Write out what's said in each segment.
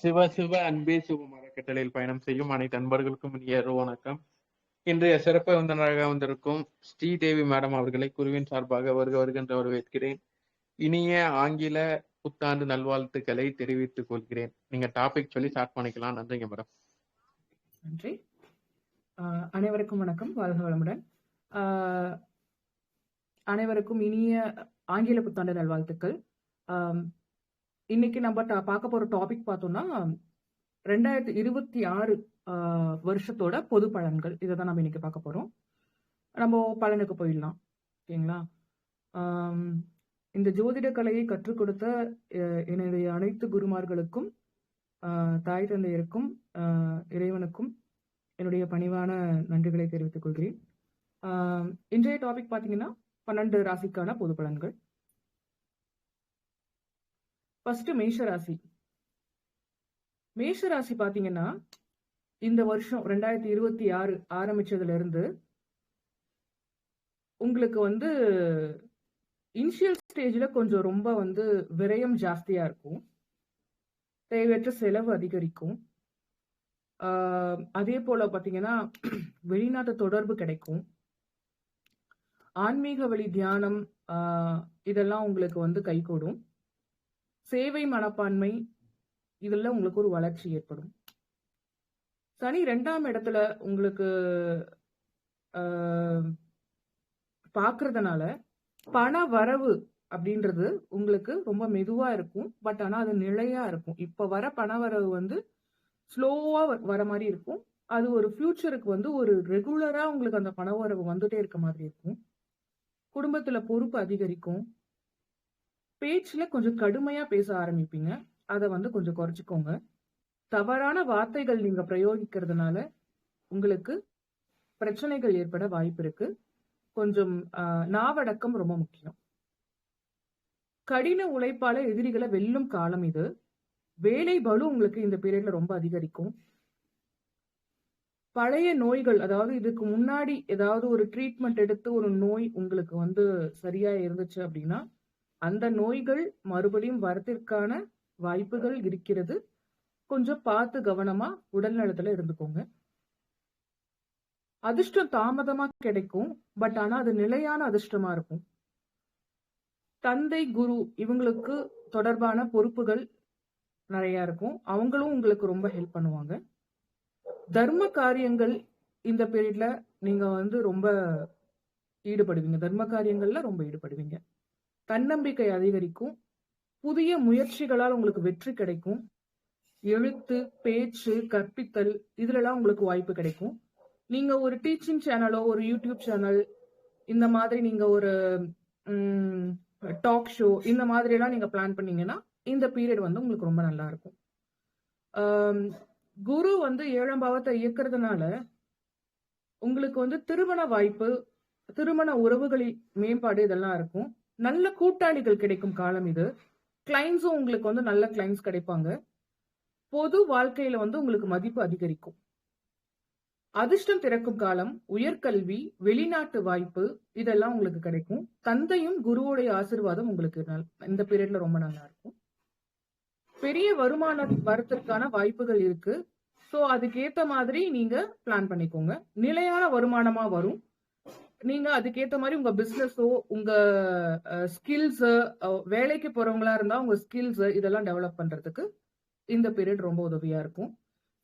சிவ சிவ அன்பே சிவம் அறக்கட்டளையில் பயணம் செய்யும் அனைத்து அன்பர்களுக்கும் இனிய வணக்கம். இன்றைய சிறப்பு விருந்தினராக வந்திருக்கும் ஸ்ரீதேவி மேடம் அவர்களை குருவின் சார்பாக வருகின்ற வரவேற்கிறேன். இனிய ஆங்கில புத்தாண்டு நல்வாழ்த்துக்களை தெரிவித்துக் கொள்கிறேன். நீங்க டாபிக் சொல்லி ஸ்டார்ட் பண்ணிக்கலாம். நன்றிங்க மேடம். நன்றி. அனைவருக்கும் வணக்கம், வாழ்க வளமுடன். அனைவருக்கும் இனிய ஆங்கில புத்தாண்டு நல்வாழ்த்துக்கள். இன்னைக்கு நம்ம பார்க்க போற டாபிக் பார்த்தோம்னா 2026 வருஷத்தோட பொது பலன்கள். இதை தான் நம்ம இன்னைக்கு பார்க்க போறோம். நம்ம பலனுக்கு போயிடலாம். ஓகேங்களா? இந்த ஜோதிட கலையை கற்றுக் கொடுத்த என்னுடைய அனைத்து குருமார்களுக்கும், தாய் தந்தையருக்கும், இறைவனுக்கும் என்னுடைய பணிவான நன்றிகளை தெரிவித்துக் கொள்கிறேன். இன்றைய டாபிக் பார்த்தீங்கன்னா 12 ராசிக்கான பொது பலன்கள். ஃபர்ஸ்ட் மேஷராசி. மேஷராசி பாத்தீங்கன்னா இந்த வருஷம் 2026 ஆரம்பிச்சதுல இருந்து உங்களுக்கு இனிஷியல் ஸ்டேஜ்ல கொஞ்சம் ரொம்ப விரயம் ஜாஸ்தியா இருக்கும். தேவையற்ற செலவு அதிகரிக்கும். அதே போல பாத்தீங்கன்னா வெளிநாட்டு தொடர்பு கிடைக்கும். ஆன்மீக வழி தியானம் இதெல்லாம் உங்களுக்கு கைகூடும். சேவை மனப்பான்மை இதெல்லாம் உங்களுக்கு ஒரு வளர்ச்சி ஏற்படும். சனி 2ஆம் இடத்துல உங்களுக்கு பாக்குறதுனால பண வரவு அப்படின்றது உங்களுக்கு ரொம்ப மெதுவா இருக்கும். பட் ஆனா அது நிலையா இருக்கும். இப்ப வர பண வரவு ஸ்லோவா வர மாதிரி இருக்கும். அது ஒரு ஃபியூச்சருக்கு ஒரு ரெகுலரா உங்களுக்கு அந்த பண வரவு வந்துட்டே இருக்க மாதிரி இருக்கும். குடும்பத்துல பொறுப்பு அதிகரிக்கும். பேச்சுல கொஞ்சம் கடுமையா பேச ஆரம்பிப்பீங்க. அதை கொஞ்சம் குறைச்சிக்கோங்க. தவறான வார்த்தைகள் நீங்க பிரயோகிக்கிறதுனால உங்களுக்கு பிரச்சனைகள் ஏற்பட வாய்ப்பு இருக்கு. கொஞ்சம் நாவடக்கம் ரொம்ப முக்கியம். கடின உழைப்பால எதிரிகளை வெல்லும் காலம் இது. வேலை பளு உங்களுக்கு இந்த பீரியட்ல ரொம்ப அதிகரிக்கும். பழைய நோய்கள், அதாவது இதுக்கு முன்னாடி ஏதாவது ஒரு ட்ரீட்மெண்ட் எடுத்து ஒரு நோய் உங்களுக்கு சரியா இருந்துச்சு அப்படின்னா அந்த நோய்கள் மறுபடியும் வரத்திற்கான வாய்ப்புகள் இருக்கிறது. கொஞ்சம் பார்த்து கவனமா உடல் நலத்துல இருந்துக்கோங்க. அதிர்ஷ்டம் தாமதமா கிடைக்கும். பட் ஆனா அது நிலையான அதிர்ஷ்டமா இருக்கும். தந்தை குரு இவங்களுக்கு தொடர்பான பொறுப்புகள் நிறைய இருக்கும். அவங்களும் உங்களுக்கு ரொம்ப ஹெல்ப் பண்ணுவாங்க. தர்ம காரியங்கள் இந்த பீரியட்ல நீங்க ரொம்ப ஈடுபடுவீங்க. தர்ம காரியங்கள்ல ரொம்ப ஈடுபடுவீங்க. தன்னம்பிக்கை அதிகரிக்கும். புதிய முயற்சிகளால் உங்களுக்கு வெற்றி கிடைக்கும். எழுத்து, பேச்சு, கற்பித்தல் இதுலலாம் உங்களுக்கு வாய்ப்பு கிடைக்கும். நீங்க ஒரு டீச்சிங் சேனலோ ஒரு யூடியூப் சேனல் இந்த மாதிரி நீங்க ஒரு டாக் ஷோ இந்த மாதிரி எல்லாம் நீங்க பிளான் பண்ணீங்கன்னா இந்த பீரியட் உங்களுக்கு ரொம்ப நல்லா இருக்கும். குரு 7ஆம் பாவத்தை இயக்குறதுனால உங்களுக்கு திருமண வாய்ப்பு, திருமண உறவுகளில் மேம்பாடு இதெல்லாம் இருக்கும். நல்ல கூட்டாளிகள் கிடைக்கும் காலம் இது. கிளைண்ட்ஸும் உங்களுக்கு நல்ல கிளைண்ட்ஸ் கிடைப்பாங்க. பொது வாழ்க்கையில உங்களுக்கு மதிப்பு அதிகரிக்கும். அதிர்ஷ்டம் திறக்கும் காலம். உயர்கல்வி, வெளிநாட்டு வாய்ப்பு இதெல்லாம் உங்களுக்கு கிடைக்கும். தந்தையும் குருவுடைய ஆசீர்வாதம் உங்களுக்கு இந்த பீரியட்ல ரொம்ப நல்லா இருக்கும். பெரிய வருமானம் வரத்திற்கான வாய்ப்புகள் இருக்கு. சோ அதுக்கேத்த மாதிரி நீங்க பிளான் பண்ணிக்கோங்க. நிலையான வருமானமா வரும். நீங்க அதுக்கேத்த மாதிரி உங்க பிசினஸோ உங்க ஸ்கில்ஸ், வேலைக்கு போறவங்களா இருந்தா உங்க ஸ்கில்ஸ் இதெல்லாம் டெவலப் பண்றதுக்கு இந்த பீரியட் ரொம்ப உதவியா இருக்கும்.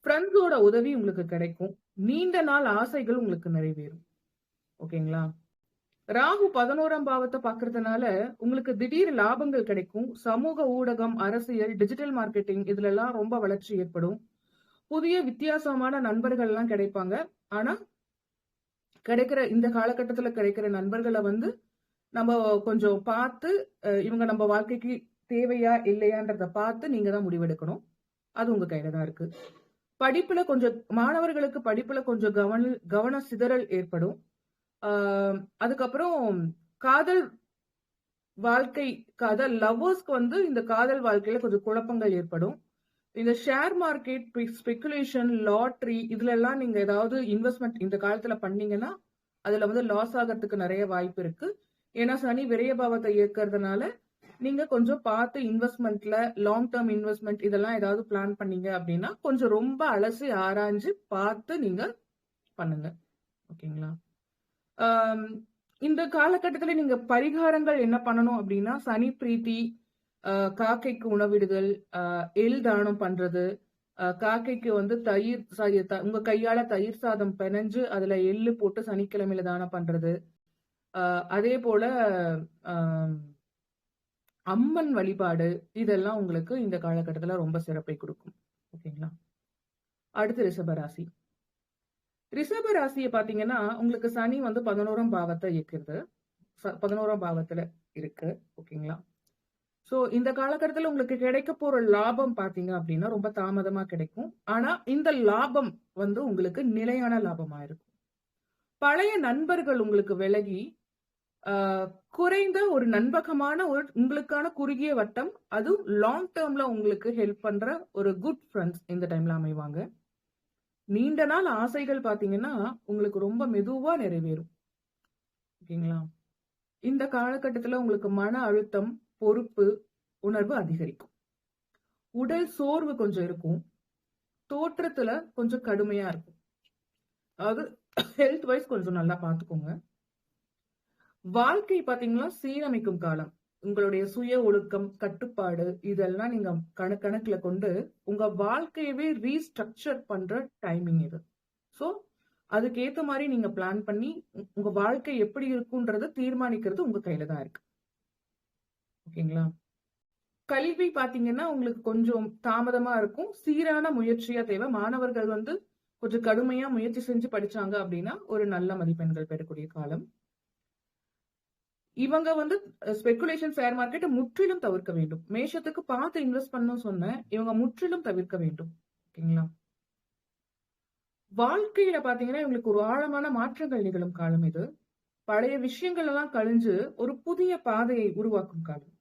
ஃப்ரெண்ட்ஸோட உதவி உங்களுக்கு கிடைக்கும். நீண்ட நாள் ஆசைகள் உங்களுக்கு நிறைவேறும். ஓகேங்களா? ராகு 11ஆம் பாவத்தை பாக்குறதுனால உங்களுக்கு திடீர் லாபங்கள் கிடைக்கும். சமூக ஊடகம், அரசியல், டிஜிட்டல் மார்க்கெட்டிங் இதுல எல்லாம் ரொம்ப வளர்ச்சி ஏற்படும். புதிய வித்தியாசமான நண்பர்கள் எல்லாம் கிடைப்பாங்க. ஆனா கிடைக்கிற இந்த காலகட்டத்துல கிடைக்கிற நண்பர்களை நம்ம கொஞ்சம் பார்த்து இவங்க நம்ம வாழ்க்கைக்கு தேவையா இல்லையான்றத பார்த்து நீங்க தான் முடிவெடுக்கணும். அது உங்க கையில தான் இருக்கு. படிப்புல கொஞ்சம் மாணவர்களுக்கு படிப்புல கொஞ்சம் கவன சிதறல் ஏற்படும். அதுக்கப்புறம் காதல் வாழ்க்கை, லவ்வர்ஸ்க்கு இந்த காதல் வாழ்க்கையில கொஞ்சம் குழப்பங்கள் ஏற்படும். இந்த ஷேர் மார்க்கெட், ஸ்பெகுலேஷன், லாட்டரி இதுல எல்லாம் நீங்க ஏதாவது இன்வெஸ்ட்மெண்ட் இந்த காலத்துல பண்ணீங்கன்னா அதுல லாஸ் ஆகிறதுக்கு நிறைய வாய்ப்பு இருக்கு. ஏன்னா சனி விரய பாவத்தை இயக்கிறதுனால நீங்க கொஞ்சம் பார்த்து இன்வெஸ்ட்மெண்ட்ல லாங் டேர்ம் இன்வெஸ்ட்மெண்ட் இதெல்லாம் ஏதாவது பிளான் பண்ணீங்க அப்படின்னா கொஞ்சம் ரொம்ப அலசி ஆராய்ஞ்சு பார்த்து நீங்க பண்ணுங்க. ஓகேங்களா? ஆம், இந்த காலகட்டத்துல நீங்க பரிகாரங்கள் என்ன பண்ணணும் அப்படின்னா சனி பிரீத்தி, காக்கைக்கு உணவிடுதல், எள் தானம் பண்றது, காக்கைக்கு வந்து தயிர் உங்க கையால தயிர் சாதம் பிணைஞ்சு அதுல எள்ளு போட்டு சனிக்கிழமையில தானம் பண்றது, அதே போல ஆம், அம்மன் வழிபாடு இதெல்லாம் உங்களுக்கு இந்த காலகட்டத்துல ரொம்ப சிறப்பை கொடுக்கும். ஓகேங்களா? அடுத்து ரிஷபராசி. ரிஷபராசியை பாத்தீங்கன்னா உங்களுக்கு சனி வந்து 11ஆம் பாவத்தை இயக்குறது. 11ஆம் பாவத்துல இருக்கு. ஓகேங்களா? சோ இந்த காலகட்டத்துல உங்களுக்கு கிடைக்க போற லாபம் பாத்தீங்க அப்படின்னா ரொம்ப தாமதமா கிடைக்கும். ஆனா இந்த லாபம் வந்து உங்களுக்கு நிலையான லாபமா இருக்கும். பழைய நண்பர்கள் உங்களுக்கு விலகி குறைந்த ஒரு நண்பகமான ஒரு உங்களுக்கான குறுகிய வட்டம், அதுவும் லாங் டேர்ம்ல உங்களுக்கு ஹெல்ப் பண்ற ஒரு குட் ஃப்ரெண்ட்ஸ் இந்த டைம்ல அமைவாங்க. நீண்ட நாள் ஆசைகள் பாத்தீங்கன்னா உங்களுக்கு ரொம்ப மெதுவா நிறைவேறும். ஓகேங்களா? இந்த காலகட்டத்துல உங்களுக்கு மன அழுத்தம், பொறுப்பு உணர்வு அதிகரிக்கும். உடல் சோர்வு கொஞ்சம் இருக்கும். தோற்றத்துல கொஞ்சம் கடுமையா இருக்கும். அதாவது ஹெல்த் வைஸ் கொஞ்சம் நல்லா பாத்துக்கோங்க. வாழ்க்கை பாத்தீங்கன்னா சீரமைக்கும் காலம். உங்களுடைய சுய ஒழுக்கம், கட்டுப்பாடு இதெல்லாம் நீங்க கணக்குல கொண்டு உங்க வாழ்க்கையவே ரீஸ்ட்ரக்சர் பண்ற டைமிங் இது. சோ அதுக்கு ஏத்த மாதிரி நீங்க பிளான் பண்ணி உங்க வாழ்க்கை எப்படி இருக்கும்ன்றத தீர்மானிக்கிறது உங்க கையில தான் இருக்கு. ஓகேங்களா? கல்வி பாத்தீங்கன்னா உங்களுக்கு கொஞ்சம் தாமதமா இருக்கும். சீரான முயற்சியா தேவை. மாணவர்கள் வந்து கொஞ்சம் கடுமையா முயற்சி செஞ்சு படிச்சாங்க அப்படின்னா ஒரு நல்ல மதிப்பெண்கள் பெறக்கூடிய காலம். இவங்க வந்து ஸ்பெகுலேஷன் ஷேர் மார்க்கெட்டை முற்றிலும் தவிர்க்க வேண்டும். மேஷத்துக்கு பார்த்து இன்வெஸ்ட் பண்ணணும் சொன்னேன். இவங்க முற்றிலும் தவிர்க்க வேண்டும். ஓகேங்களா? வாழ்க்கையில பாத்தீங்கன்னா இவங்களுக்கு ஒரு ஆழமான மாற்றங்கள் நிகழும் காலம் இது. பழைய விஷயங்கள் எல்லாம் கழிஞ்சு ஒரு புதிய பாதையை உருவாக்கும் காலம்.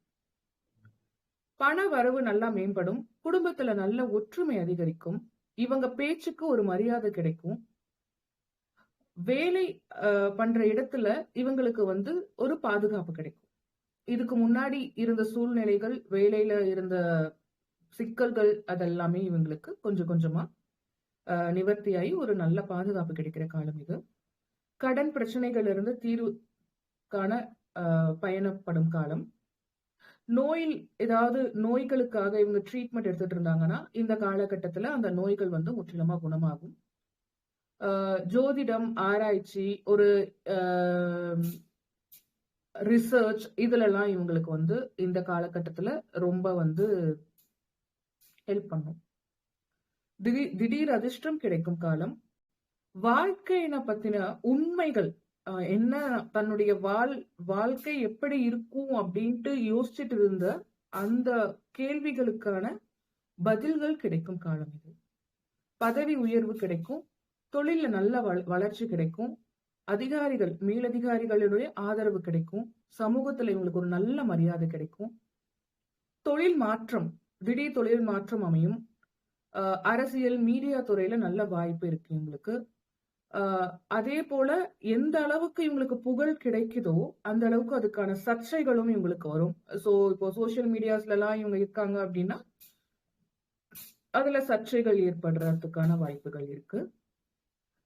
பண வரவு நல்லா மேம்படும். குடும்பத்துல நல்ல ஒற்றுமை அதிகரிக்கும். இவங்க பேச்சுக்கு ஒரு மரியாதை கிடைக்கும். வேலை பண்ற இடத்துல இவங்களுக்கு வந்து ஒரு பாதுகாப்பு கிடைக்கும். இதுக்கு முன்னாடி இருந்த சூழ்நிலைகள், வேலையில இருந்த சிக்கல்கள் அதெல்லாமே இவங்களுக்கு கொஞ்சம் கொஞ்சமா நிவர்த்தியாகி ஒரு நல்ல பாதுகாப்பு கிடைக்கிற காலம் இது. கடன் பிரச்சனைகள் இருந்து தீர்வு காண பயணப்படும் காலம். ஏதாவது நோய்களுக்காக இவங்க ட்ரீட்மெண்ட் எடுத்துட்டு இருந்தாங்கன்னா இந்த காலகட்டத்துல அந்த நோய்கள் வந்து முற்றிலுமா குணமாகும். ஜோதிடம், ஆராய்ச்சி, ஒரு ரிசர்ச் இதுல எல்லாம் இவங்களுக்கு வந்து இந்த காலகட்டத்துல ரொம்ப வந்து ஹெல்ப் பண்ணும். திடீர் அதிர்ஷ்டம் கிடைக்கும் காலம். வாழ்க்கையின பத்தின உண்மைகள் என்ன, தன்னுடைய வாழ்க்கை எப்படி இருக்கும் அப்படின்ட்டு யோசிச்சுட்டு இருந்த அந்த கேள்விகளுக்கான பதில்கள் கிடைக்கும் காலம் இது. பதவி உயர்வு கிடைக்கும். தொழில நல்ல வளர்ச்சி கிடைக்கும். அதிகாரிகள், மேலதிகாரிகளுடைய ஆதரவு கிடைக்கும். சமூகத்துல இவங்களுக்கு ஒரு நல்ல மரியாதை கிடைக்கும். தொழில் மாற்றம், திடீர் தொழில் மாற்றம் அமையும். அரசியல், மீடியா துறையில நல்ல வாய்ப்பு இருக்கு இவங்களுக்கு. அதே போல எந்த அளவுக்கு இவங்களுக்கு புகழ் கிடைக்குதோ அந்த அளவுக்கு அதுக்கான சர்ச்சைகளும் இவங்களுக்கு வரும். சோ இப்போ சோசியல் மீடியாஸ்ல எல்லாம் இவங்க இருக்காங்க அப்படின்னா அதுல சர்ச்சைகள் ஏற்படுறதுக்கான வாய்ப்புகள் இருக்கு.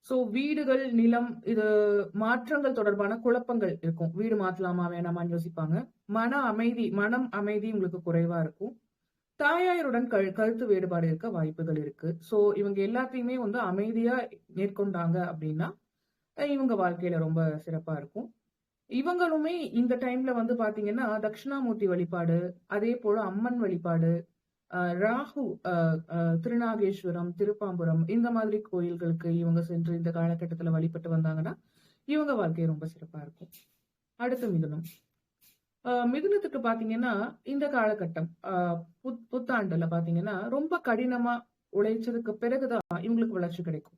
சோ வீடுகள், நிலம் இது மாற்றங்கள் தொடர்பான குழப்பங்கள் இருக்கும். வீடு மாத்தலாமா வேணாமான்னு யோசிப்பாங்க. மனம் அமைதி உங்களுக்கு குறைவா இருக்கும். தாயாருடன் கருத்து வேறுபாடு இருக்க வாய்ப்புகள் இருக்கு. சோ இவங்க எல்லாத்தையுமே வந்து அமைதியா மேற்கொண்டாங்க அப்படின்னா இவங்க வாழ்க்கையில ரொம்ப சிறப்பா இருக்கும். இவங்களுமே இந்த டைம்ல வந்து பாத்தீங்கன்னா தட்சிணாமூர்த்தி வழிபாடு, அதே போல அம்மன் வழிபாடு, ராகு, திருநாகேஸ்வரம், திருப்பாம்புரம் இந்த மாதிரி கோயில்களுக்கு இவங்க சென்று இந்த காலகட்டத்துல வழிபட்டு வந்தாங்கன்னா இவங்க வாழ்க்கை ரொம்ப சிறப்பா இருக்கும். அடுத்து மிதுனம். மிதுனத்துக்கு பாத்தீங்கன்னா இந்த காலகட்டம் புத்தாண்டுல பாத்தீங்கன்னா ரொம்ப கடினமா உழைச்சதுக்கு பிறகுதான் இவங்களுக்கு வளர்ச்சி கிடைக்கும்.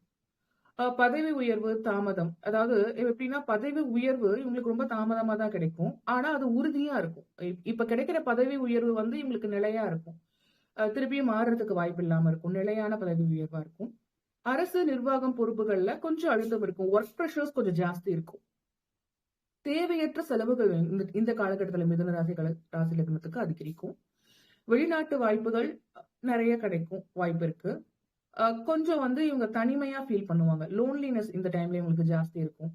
பதவி உயர்வு தாமதம், அதாவது எப்படின்னா பதவி உயர்வு இவங்களுக்கு ரொம்ப தாமதமா தான் கிடைக்கும். ஆனா அது உறுதியா இருக்கும். இப்ப கிடைக்கிற பதவி உயர்வு வந்து இவங்களுக்கு நிலையா இருக்கும். திருப்பியும் மாறுறதுக்கு வாய்ப்பு இல்லாம இருக்கும். நிலையான பதவி உயர்வா இருக்கும். அரசு நிர்வாகம் பொறுப்புகள்ல கொஞ்சம் அழுத்தம் இருக்கும். ஒர்க் ப்ரெஷர்ஸ் கொஞ்சம் ஜாஸ்தி இருக்கும். தேவையற்ற செலவுகள் இந்த காலகட்டத்துல மிதுன ராசி லக்னத்துக்கு அதிகரிக்கும். வெளிநாட்டு வாய்ப்புகள் நிறைய கிடைக்கும் வாய்ப்பு இருக்கு. கொஞ்சம் வந்து இவங்க தனிமையா ஃபீல் பண்ணுவாங்க. லோன்லினஸ் இந்த டைம்ல இவங்களுக்கு ஜாஸ்தி இருக்கும்.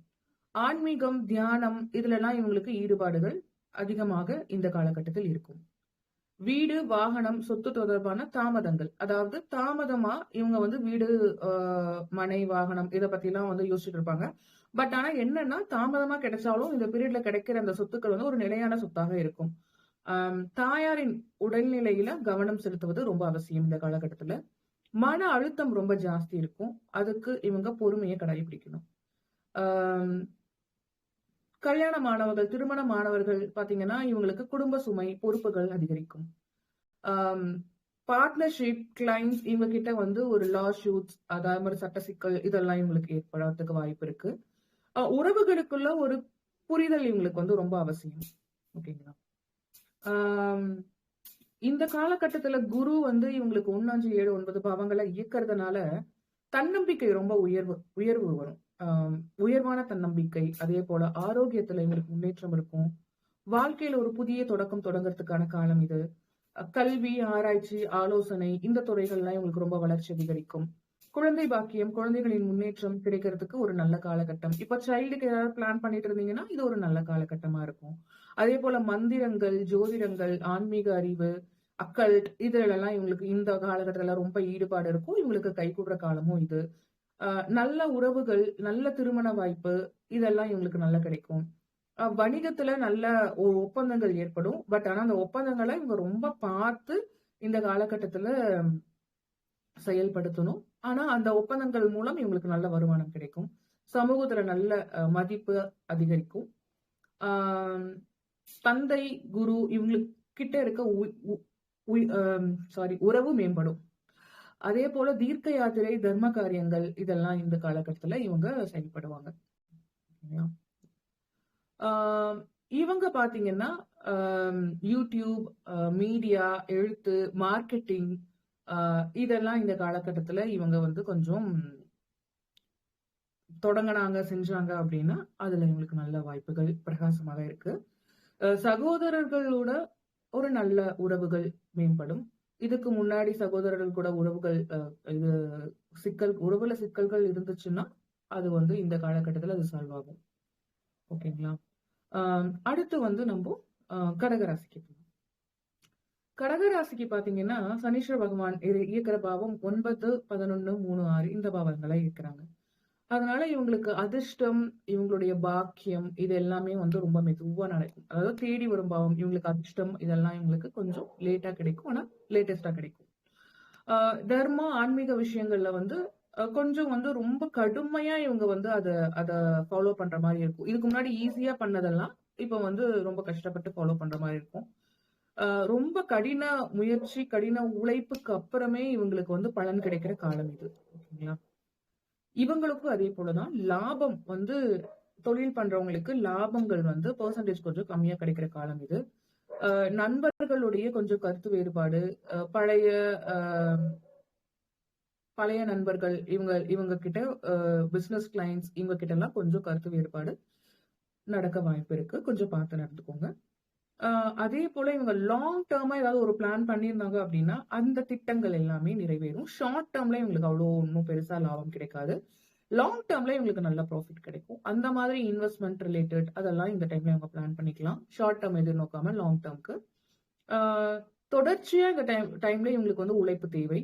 ஆன்மீகம், தியானம் இதுலலாம் இவங்களுக்கு ஈடுபாடுகள் அதிகமாக இந்த காலகட்டத்தில் இருக்கும். வீடு, வாகனம், சொத்து தொடர்பான தாமதங்கள். அதாவது தாமதமா இவங்க வந்து வீடு, மனை, வாகனம் இத பத்திலாம் வந்து யோசிச்சுட்டு இருப்பாங்க. பட் ஆனா என்னன்னா, தாமதமா கிடைச்சாலும் இந்த பீரியட்ல கிடைக்கிற அந்த சொத்துக்கள் வந்து ஒரு நிலையான சொத்தாக இருக்கும். தாயாரின் உடல்நிலையில கவனம் செலுத்துவது ரொம்ப அவசியம் இந்த காலகட்டத்துல. மன அழுத்தம் ரொம்ப ஜாஸ்தி இருக்கும். அதுக்கு இவங்க பொறுமையை கடைபிடிக்கணும். ஆம், கல்யாணமானவர்கள், திருமணமானவர்கள் பாத்தீங்கன்னா, இவங்களுக்கு குடும்ப சுமை, பொறுப்புகள் அதிகரிக்கும். பார்ட்னர்ஷிப், கிளைண்ட்ஸ் இவங்க கிட்ட வந்து ஒரு லா ஷூட்ஸ், அதே மாதிரி சட்ட சிக்கல் இதெல்லாம் இவங்களுக்கு ஏற்படுறதுக்கு வாய்ப்பு இருக்கு. உறவுகளுக்குள்ள ஒரு புரிதல் இவங்களுக்கு வந்து ரொம்ப அவசியம். ஓகேங்களா? இந்த காலகட்டத்துல குரு வந்து இவங்களுக்கு 1, 5, 7, 9 பாவங்களை இயக்கிறதுனால தன்னம்பிக்கை ரொம்ப உயர்வு வரும். உயர்வான தன்னம்பிக்கை, அதே போல ஆரோக்கியத்துல இவங்களுக்கு முன்னேற்றம் இருக்கும். வாழ்க்கையில ஒரு புதிய தொடக்கம் தொடங்குறதுக்கான காலம் இது. கல்வி, ஆராய்ச்சி, ஆலோசனை இந்த துறைகள்லாம் இவங்களுக்கு ரொம்ப வளர்ச்சி அதிகரிக்கும். குழந்தை பாக்கியம், குழந்தைகளின் முன்னேற்றம் கிடைக்கிறதுக்கு ஒரு நல்ல காலகட்டம். இப்ப சைல்டுக்கு ஏதாவது பிளான் பண்ணிட்டு இருந்தீங்கன்னா இது ஒரு நல்ல காலகட்டமா இருக்கும். அதே போல மந்திரங்கள், ஜோதிடங்கள், ஆன்மீக அறிவு, அக்கல்ட் இதுல இவங்களுக்கு இந்த காலகட்டத்துல ரொம்ப ஈடுபாடு இருக்கும். இவங்களுக்கு கைகூடுற காலமும் இது. நல்ல உறவுகள், நல்ல திருமண வாய்ப்பு இதெல்லாம் இவங்களுக்கு நல்லா கிடைக்கும். வணிகத்துல நல்ல ஒரு ஒப்பந்தங்கள் ஏற்படும். பட் ஆனா அந்த ஒப்பந்தங்களை இவங்க ரொம்ப பார்த்து இந்த காலகட்டத்துல செயல்படுத்தணும். ஆனா அந்த ஒப்பந்தங்கள் மூலம் இவங்களுக்கு நல்ல வருமானம் கிடைக்கும். சமூகத்துல நல்ல மதிப்பு அதிகரிக்கும். தந்தை, குரு இவங்களுக்கு கிட்ட இருக்க உறவு மேம்படும். அதே போல தீர்க்க யாத்திரை, தர்ம காரியங்கள் இதெல்லாம் இந்த காலகட்டத்துல இவங்க செயல்படுவாங்க. இவங்க பாத்தீங்கன்னா யூடியூப், மீடியா, எழுத்து, மார்க்கெட்டிங் இதெல்லாம் இந்த காலகட்டத்துல இவங்க வந்து கொஞ்சம் தொடங்கினாங்க, செஞ்சாங்க அப்படின்னா அதுல இவங்களுக்கு நல்ல வாய்ப்புகள் பிரகாசமாக இருக்கு. சகோதரர்களோட ஒரு நல்ல உறவுகள் மேம்படும். இதுக்கு முன்னாடி சகோதரர்கள் கூட உறவுகள் இது உறவுல சிக்கல்கள் இருந்துச்சுன்னா அது வந்து இந்த காலகட்டத்துல அது சால்வ் ஆகும். ஓகேங்களா? அடுத்து வந்து நம்ம கடகராசிக்கு கடகராசிக்கு பாத்தீங்கன்னா சனீஸ்வர பகவான் இயக்கிற பாவம் 9, 11, 3, 6 இந்த பாவங்களை இருக்கிறாங்க. அதனால இவங்களுக்கு அதிர்ஷ்டம், இவங்களுடைய பாக்கியம் இது எல்லாமே வந்து ரொம்ப மெதுவா நடக்கும். அதாவது தேடி வரும் பாவம், இவங்களுக்கு அதிர்ஷ்டம் இதெல்லாம் இவங்களுக்கு கொஞ்சம் லேட்டா கிடைக்கும். ஆனா லேட்டஸ்டா கிடைக்கும். தர்மம், ஆன்மீக விஷயங்கள்ல வந்து கொஞ்சம் வந்து ரொம்ப கடுமையா இவங்க வந்து அத ஃபாலோ பண்ற மாதிரி இருக்கும். இதுக்கு முன்னாடி ஈஸியா பண்ணதெல்லாம் இப்ப வந்து ரொம்ப கஷ்டப்பட்டு ஃபாலோ பண்ற மாதிரி இருக்கும். ரொம்ப கடின முயற்சி, கடின உழைப்புக்கு அப்புறமே இவங்களுக்கு வந்து பலன் கிடைக்கிற காலம் இது. ஓகேங்களா? இவங்களுக்கும் அதே போலதான் லாபம் வந்து தொழில் பண்றவங்களுக்கு லாபங்கள் வந்து பெர்சன்டேஜ் கொஞ்சம் கம்மியா கிடைக்கிற காலம் இது. நண்பர்களுடைய கொஞ்சம் கருத்து வேறுபாடு, பழைய நண்பர்கள் இவங்க கிட்ட பிசினஸ் கிளைண்ட்ஸ் இவங்க கிட்ட எல்லாம் கொஞ்சம் கருத்து வேறுபாடு நடக்க வாய்ப்பு இருக்கு. கொஞ்சம் பார்த்து நடந்துக்கோங்க. அதே போல இவங்க லாங் டேர்மா ஏதாவது ஒரு பிளான் பண்ணியிருந்தாங்க அப்படின்னா அந்த திட்டங்கள் எல்லாமே நிறைவேறும். ஷார்ட் டேர்ம்ல இவங்களுக்கு அவ்வளோ ஒன்றும் பெருசா லாபம் கிடைக்காது. லாங் டேர்ம்ல இவங்களுக்கு நல்ல ப்ராஃபிட் கிடைக்கும். அந்த மாதிரி இன்வெஸ்ட்மெண்ட் ரிலேட்டட் அதெல்லாம் இந்த டைம்ல இவங்க பிளான் பண்ணிக்கலாம். ஷார்ட் டேர்ம் எதிர்நோக்காம லாங் டேர்ம்க்கு. தொடர்ச்சியா இந்த டைம்ல இவங்களுக்கு வந்து உழைப்பு தேவை.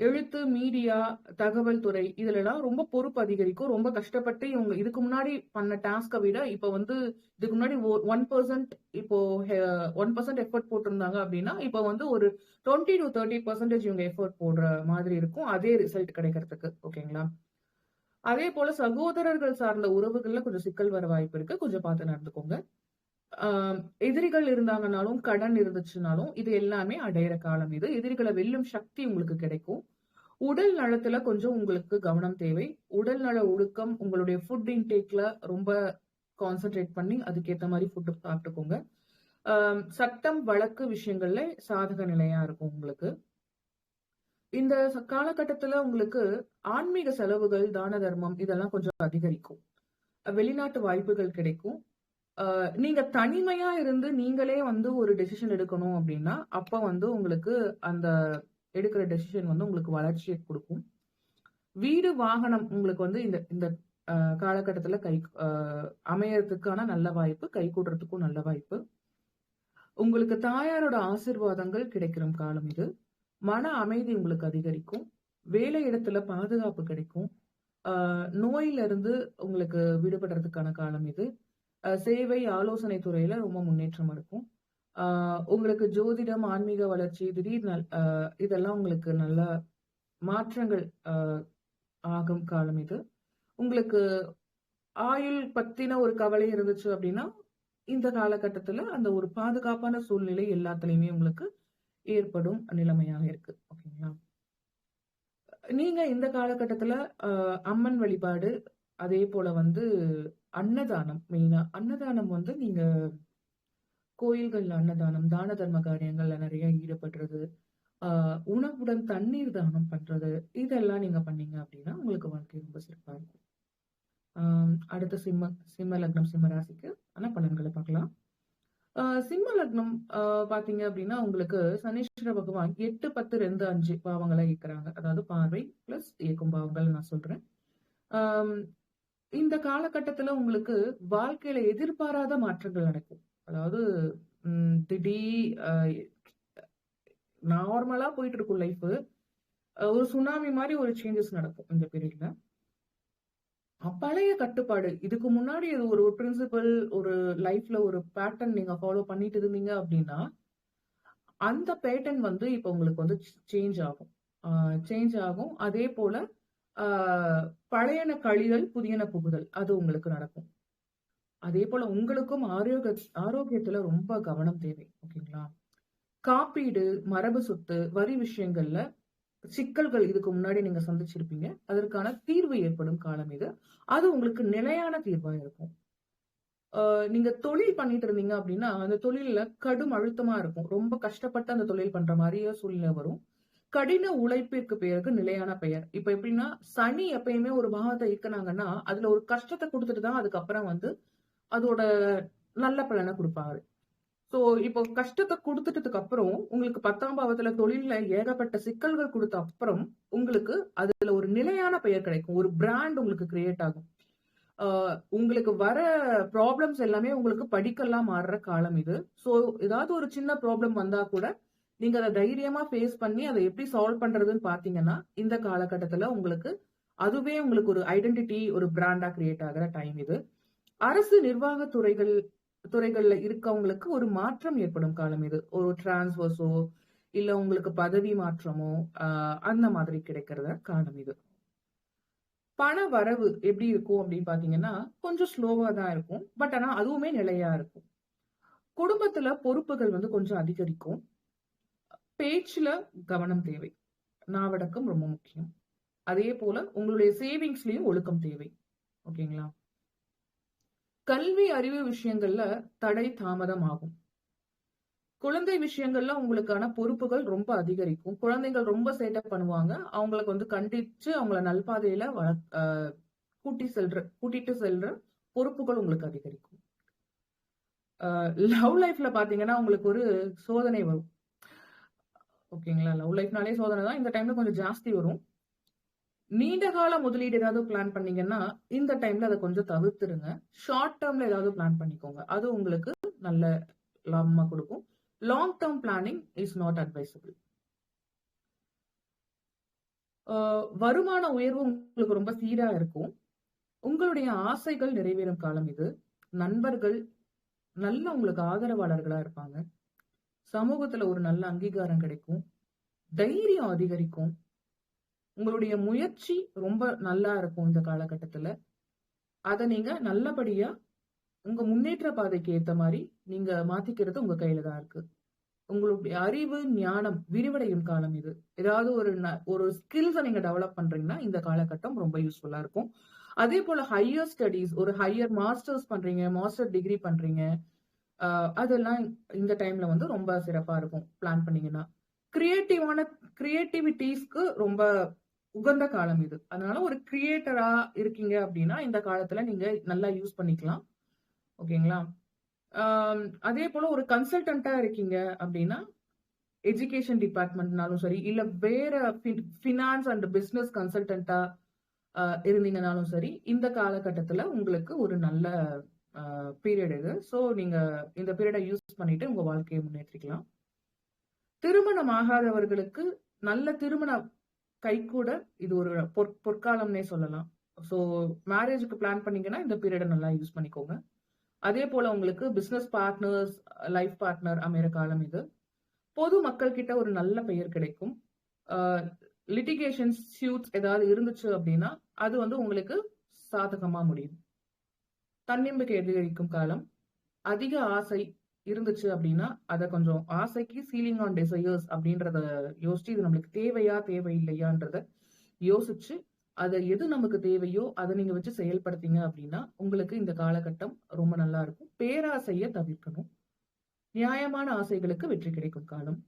எழுத்து, மீடியா, தகவல் துறை இதுல எல்லாம் ரொம்ப பொறுப்பு அதிகரிக்கும். ரொம்ப கஷ்டப்பட்டு இவங்க இதுக்கு முன்னாடி பண்ண டாஸ்கை விட இப்ப வந்து இதுக்கு முன்னாடி 1% இப்போ 1% எஃபர்ட் போட்டிருந்தாங்க அப்படின்னா இப்ப வந்து ஒரு 20 to 30% இவங்க எஃபர்ட் போடுற மாதிரி இருக்கும். அதே ரிசல்ட் கிடைக்கிறதுக்கு. ஓகேங்களா? அதே போல சகோதரர்கள் சார்ந்த உறவுகள்ல கொஞ்சம் சிக்கல் வர வாய்ப்பு இருக்கு. கொஞ்சம் பார்த்து நடந்துக்கோங்க. எதிரிகள் இருந்தாங்கனாலும், கடன் இருந்துச்சுனாலும் இது எல்லாமே அடையிற காலம் இது. எதிரிகளை வெல்லும் சக்தி உங்களுக்கு கிடைக்கும். உடல் நலத்துல கொஞ்சம் உங்களுக்கு கவனம் தேவை. உடல் நல ஒழுக்கம், உங்களுடைய ஃபுட் இன்டேக்ல ரொம்ப கான்சென்ட்ரேட் பண்ணி அதுக்கேற்ற மாதிரி ஃபுட் சாப்பிட்டுக்கோங்க. சட்டம், வழக்கு விஷயங்கள்ல சாதக நிலையா இருக்கும் உங்களுக்கு. இந்த காலகட்டத்துல உங்களுக்கு ஆன்மீக செலவுகள், தான தர்மம் இதெல்லாம் கொஞ்சம் அதிகரிக்கும். வெளிநாட்டு வாய்ப்புகள் கிடைக்கும். நீங்க தனிமையா இருந்து நீங்களே வந்து ஒரு டெசிஷன் எடுக்கணும் அப்படின்னா அப்ப வந்து உங்களுக்கு அந்த எடுக்கிற டெசிஷன் வந்து உங்களுக்கு வளர்ச்சியை கொடுக்கும். வீடு வாகனம் உங்களுக்கு வந்து இந்த இந்த காலகட்டத்துல அமையறதுக்கான நல்ல வாய்ப்பு, கை கூடுறதுக்கும் நல்ல வாய்ப்பு. உங்களுக்கு தாயாரோட ஆசீர்வாதங்கள் கிடைக்கிற காலம் இது. மன அமைதி உங்களுக்கு அதிகரிக்கும். வேலை இடத்துல பாதுகாப்பு கிடைக்கும். நோயில இருந்து உங்களுக்கு விடுபடுறதுக்கான காலம் இது. சேவை ஆலோசனை துறையில ரொம்ப முன்னேற்றம் இருக்கும். உங்களுக்கு ஜோதிடம், ஆன்மீக வளர்ச்சி, திடீர் இதெல்லாம் உங்களுக்கு நல்ல மாற்றங்கள் ஆகும் காலம் இது. உங்களுக்கு ஆயுள் பத்தின ஒரு கவலை இருந்துச்சு அப்படின்னா இந்த காலகட்டத்துல அந்த ஒரு பாதுகாப்பான சூழ்நிலை எல்லாத்துலயுமே உங்களுக்கு ஏற்படும் நிலைமையாக இருக்கு. ஓகேங்களா? நீங்க இந்த காலகட்டத்துல அம்மன் வழிபாடு, அதே போல வந்து அன்னதானம், மெயினா அன்னதானம் வந்து நீங்க கோயில்கள்ல அன்னதானம், தான தர்ம காரியங்கள்ல நிறைய ஈடுபடுறது, உணவுடன் தண்ணீர் தானம் பண்றது, இதெல்லாம் நீங்க பண்ணீங்க அப்படின்னா உங்களுக்கு வாழ்க்கை ரொம்ப சிறப்பா இருக்கும். அடுத்த சிம்ம லக்னம், சிம்ம ராசிக்கு ஆனா பலன்களை பார்க்கலாம். சிம்ம லக்னம் பாத்தீங்க அப்படின்னா உங்களுக்கு சனீஸ்வர பகவான் 8, 10, 2, 5 பாவங்களை இயக்குறாங்க. அதாவது பார்வை பிளஸ் இயக்கும் பாவங்கள் நான் சொல்றேன். இந்த காலகட்டத்துல உங்களுக்கு வாழ்க்கையில எதிர்பாராத மாற்றங்கள் நடக்கும். அதாவது நார்மலா போயிட்டு இருக்கும் லைஃப், ஒரு சுனாமி மாதிரி ஒரு சேஞ்சஸ் நடக்கும் இந்த பீரியட்ல. பழைய கட்டுப்பாடு, இதுக்கு முன்னாடி ஒரு பிரின்சிபல், ஒரு லைஃப்ல ஒரு பேட்டர்ன் நீங்க ஃபாலோ பண்ணிட்டு இருந்தீங்க அப்படின்னா அந்த பேட்டர்ன் வந்து இப்ப உங்களுக்கு வந்து சேஞ்ச் ஆகும். அதே போல பழையன கழிதல், புதியன புகுதல், அது உங்களுக்கு நடக்கும். அதே போல உங்களுக்கும் ஆரோக்கியத்துல ரொம்ப கவனம் தேவை. ஓகேங்களா? காப்பீடு, மரபு சொத்து, வரி விஷயங்கள்ல சிக்கல்கள் இதுக்கு முன்னாடி நீங்க சந்திச்சிருப்பீங்க. அதற்கான தீர்வு ஏற்படும் காலம் இது. அது உங்களுக்கு நிலையான தீர்வா இருக்கும். நீங்க தொழில் பண்ணிட்டு இருந்தீங்க அப்படின்னா அந்த தொழில கடும் அழுத்தமா இருக்கும். ரொம்ப கஷ்டப்பட்டு அந்த தொழில் பண்ற மாதிரியே சூழ்நிலை வரும். கடின உழைப்பிற்கு பிறகு நிலையான பெயர். இப்ப எப்படின்னா சனி எப்பயுமே ஒரு பாவத்தை இயக்குனாங்கன்னா அதுல ஒரு கஷ்டத்தை கொடுத்துட்டு தான் அதுக்கப்புறம் வந்து அதோட நல்ல பலனை கொடுப்பாரு. சோ இப்போ கஷ்டத்தை கொடுத்துட்டதுக்கு அப்புறம் உங்களுக்கு 10ஆம் பாவத்துல தொழில ஏகப்பட்ட சிக்கல்கள் கொடுத்த அப்புறம் உங்களுக்கு அதுல ஒரு நிலையான பெயர் கிடைக்கும். ஒரு பிராண்ட் உங்களுக்கு கிரியேட் ஆகும். உங்களுக்கு வர ப்ராப்ளம்ஸ் எல்லாமே உங்களுக்கு படிக்கலாம் மாறுற காலம் இது. சோ ஏதாவது ஒரு சின்ன ப்ராப்ளம் வந்தா கூட நீங்க அதை தைரியமா ஃபேஸ் பண்ணி அதை எப்படி சால்வ் பண்றதுன்னு பாத்தீங்கன்னா இந்த காலகட்டத்துல உங்களுக்கு அதுவே உங்களுக்கு ஒரு ஐடென்டிட்டி, ஒரு பிராண்டா கிரியேட் ஆகிற டைம் இது. அரசு நிர்வாக துறைகள்ல இருக்கவங்களுக்கு ஒரு மாற்றம் ஏற்படும் காலம் இது. ஒரு டிரான்ஸ்பர்ஸோ இல்ல உங்களுக்கு பதவி மாற்றமோ அந்த மாதிரி கிடைக்கிறத காலம் இது. பண வரவு எப்படி இருக்கும் அப்படின்னு பாத்தீங்கன்னா கொஞ்சம் ஸ்லோவா தான் இருக்கும். பட் ஆனா அதுவுமே நிலையா இருக்கும். குடும்பத்துல பொறுப்புகள் வந்து கொஞ்சம் அதிகரிக்கும். பேச்சுல கவனம் தேவை. நாவடக்கம் ரொம்ப முக்கியம். அதே போல உங்களுடைய சேவிங்ஸ்லயும் ஒழுக்கம் தேவை. ஓகேங்களா? கல்வி அறிவு விஷயங்கள்ல தடை தாமதம் ஆகும். குழந்தை விஷயங்கள்ல உங்களுக்கான பொறுப்புகள் ரொம்ப அதிகரிக்கும். குழந்தைகள் ரொம்ப சேட்டை பண்ணுவாங்க. அவங்களுக்கு வந்து கண்டிச்சு அவங்கள நல்பாதையில கூட்டிட்டு செல்ற பொறுப்புகள் உங்களுக்கு அதிகரிக்கும். லவ் லைஃப்ல பாத்தீங்கன்னா உங்களுக்கு ஒரு சோதனை வரும். ஓகேங்களா? லவ் லைஃப்னாலே சோதனை தான். இந்த டைம்ல கொஞ்சம் ஜாஸ்தி வரும். நீண்ட கால முதலீடு ஏதாவது பிளான் பண்ணீங்கன்னா இந்த டைம்ல அதை கொஞ்சம் தவிர்த்துருங்க. ஷார்ட் டேர்ம்ல ஏதாவது பிளான் பண்ணிக்கோங்க. அது உங்களுக்கு நல்ல லாபமா கொடுக்கும். Long term planning is not advisable. வருமான உயர்வு உங்களுக்கு ரொம்ப சீரா இருக்கும். உங்களுடைய ஆசைகள் நிறைவேறும் காலம் இது. நண்பர்கள் நல்ல உங்களுக்கு ஆதரவாளர்களா இருப்பாங்க. சமூகத்துல ஒரு நல்ல அங்கீகாரம் கிடைக்கும். தைரியம் அதிகரிக்கும். உங்களுடைய முயற்சி ரொம்ப நல்லா இருக்கும் இந்த காலகட்டத்துல. அத நீங்க நல்லபடியா உங்க முன்னேற்ற பாதைக்கு ஏத்த மாதிரி நீங்க மாத்திக்கிறது உங்க கையில தான் இருக்கு. உங்களுடைய அறிவு, ஞானம் விரிவடையும் காலம் இது. ஏதாவது ஒரு ஸ்கில்ஸை நீங்க டெவலப் பண்றீங்கன்னா இந்த காலகட்டம் ரொம்ப யூஸ்ஃபுல்லா இருக்கும். அதே போல ஹையர் ஸ்டடீஸ், ஒரு ஹையர் மாஸ்டர்ஸ் பண்றீங்க, மாஸ்டர் டிகிரி பண்றீங்க, அதெல்லாம் இந்த டைம்ல வந்து ரொம்ப சிறப்பா இருக்கும் பிளான் பண்ணீங்கன்னா. கிரியேட்டிவிட்டிஸ்க்கு ரொம்ப உகந்த காலம் இது. அதனால ஒரு கிரியேட்டரா இருக்கீங்க அப்படின்னா இந்த காலத்துல நீங்க நல்லா யூஸ் பண்ணிக்கலாம். ஓகேங்களா? அதே போல ஒரு கன்சல்டன்ட்டா இருக்கீங்க அப்படின்னா, எஜுகேஷன் டிபார்ட்மெண்ட்னாலும் சரி, இல்ல வேற ஃபினான்ஸ் அண்ட் பிசினஸ் கன்சல்டன்ட்டா இருந்தீங்கனாலும் சரி, இந்த காலகட்டத்துல உங்களுக்கு ஒரு நல்ல பீரியட் இது. ஸோ நீங்க இந்த பீரியட யூஸ் பண்ணிட்டு உங்க வாழ்க்கைய முன்னேற்றிக்கலாம். திருமணம் ஆகாதவர்களுக்கு நல்ல திருமணம் கைகூட இது ஒரு பொற்காலம்னே சொல்லலாம். ஸோ மேரேஜ்க்கு பிளான் பண்ணீங்கன்னா, இந்த பீரியட நல்லா யூஸ் பண்ணிக்கோங்க. அதே போல உங்களுக்கு பிசினஸ் பார்ட்னர்ஸ், லைஃப் பார்ட்னர் அமையற காலம் இது. பொது மக்கள் கிட்ட ஒரு நல்ல பெயர் கிடைக்கும். லிட்டிகேஷன்ஸ், சூட்ஸ் ஏதாவது இருந்துச்சு அப்படின்னா, அது வந்து உங்களுக்கு சாதகமா முடியும். தன்னம்பிக்கை அதிகரிக்கும் காலம். அதிக ஆசை இருந்துச்சு அப்படின்னா, அத கொஞ்சம் ஆசைக்கு சீலிங் ஆன் டிசையர்ஸ் அப்படின்றத யோசிச்சு, இது நம்மளுக்கு தேவையா, தேவையில்லையான்றத யோசிச்சு, அத எது நமக்கு தேவையோ, அத நீங்க வச்சு செயல்படுத்தீங்க அப்படின்னா, உங்களுக்கு இந்த காலகட்டம் ரொம்ப நல்லா இருக்கும். பேராசைய தவிர்க்கணும். நியாயமான ஆசைகளுக்கு வெற்றி கிடைக்கும் காலம்.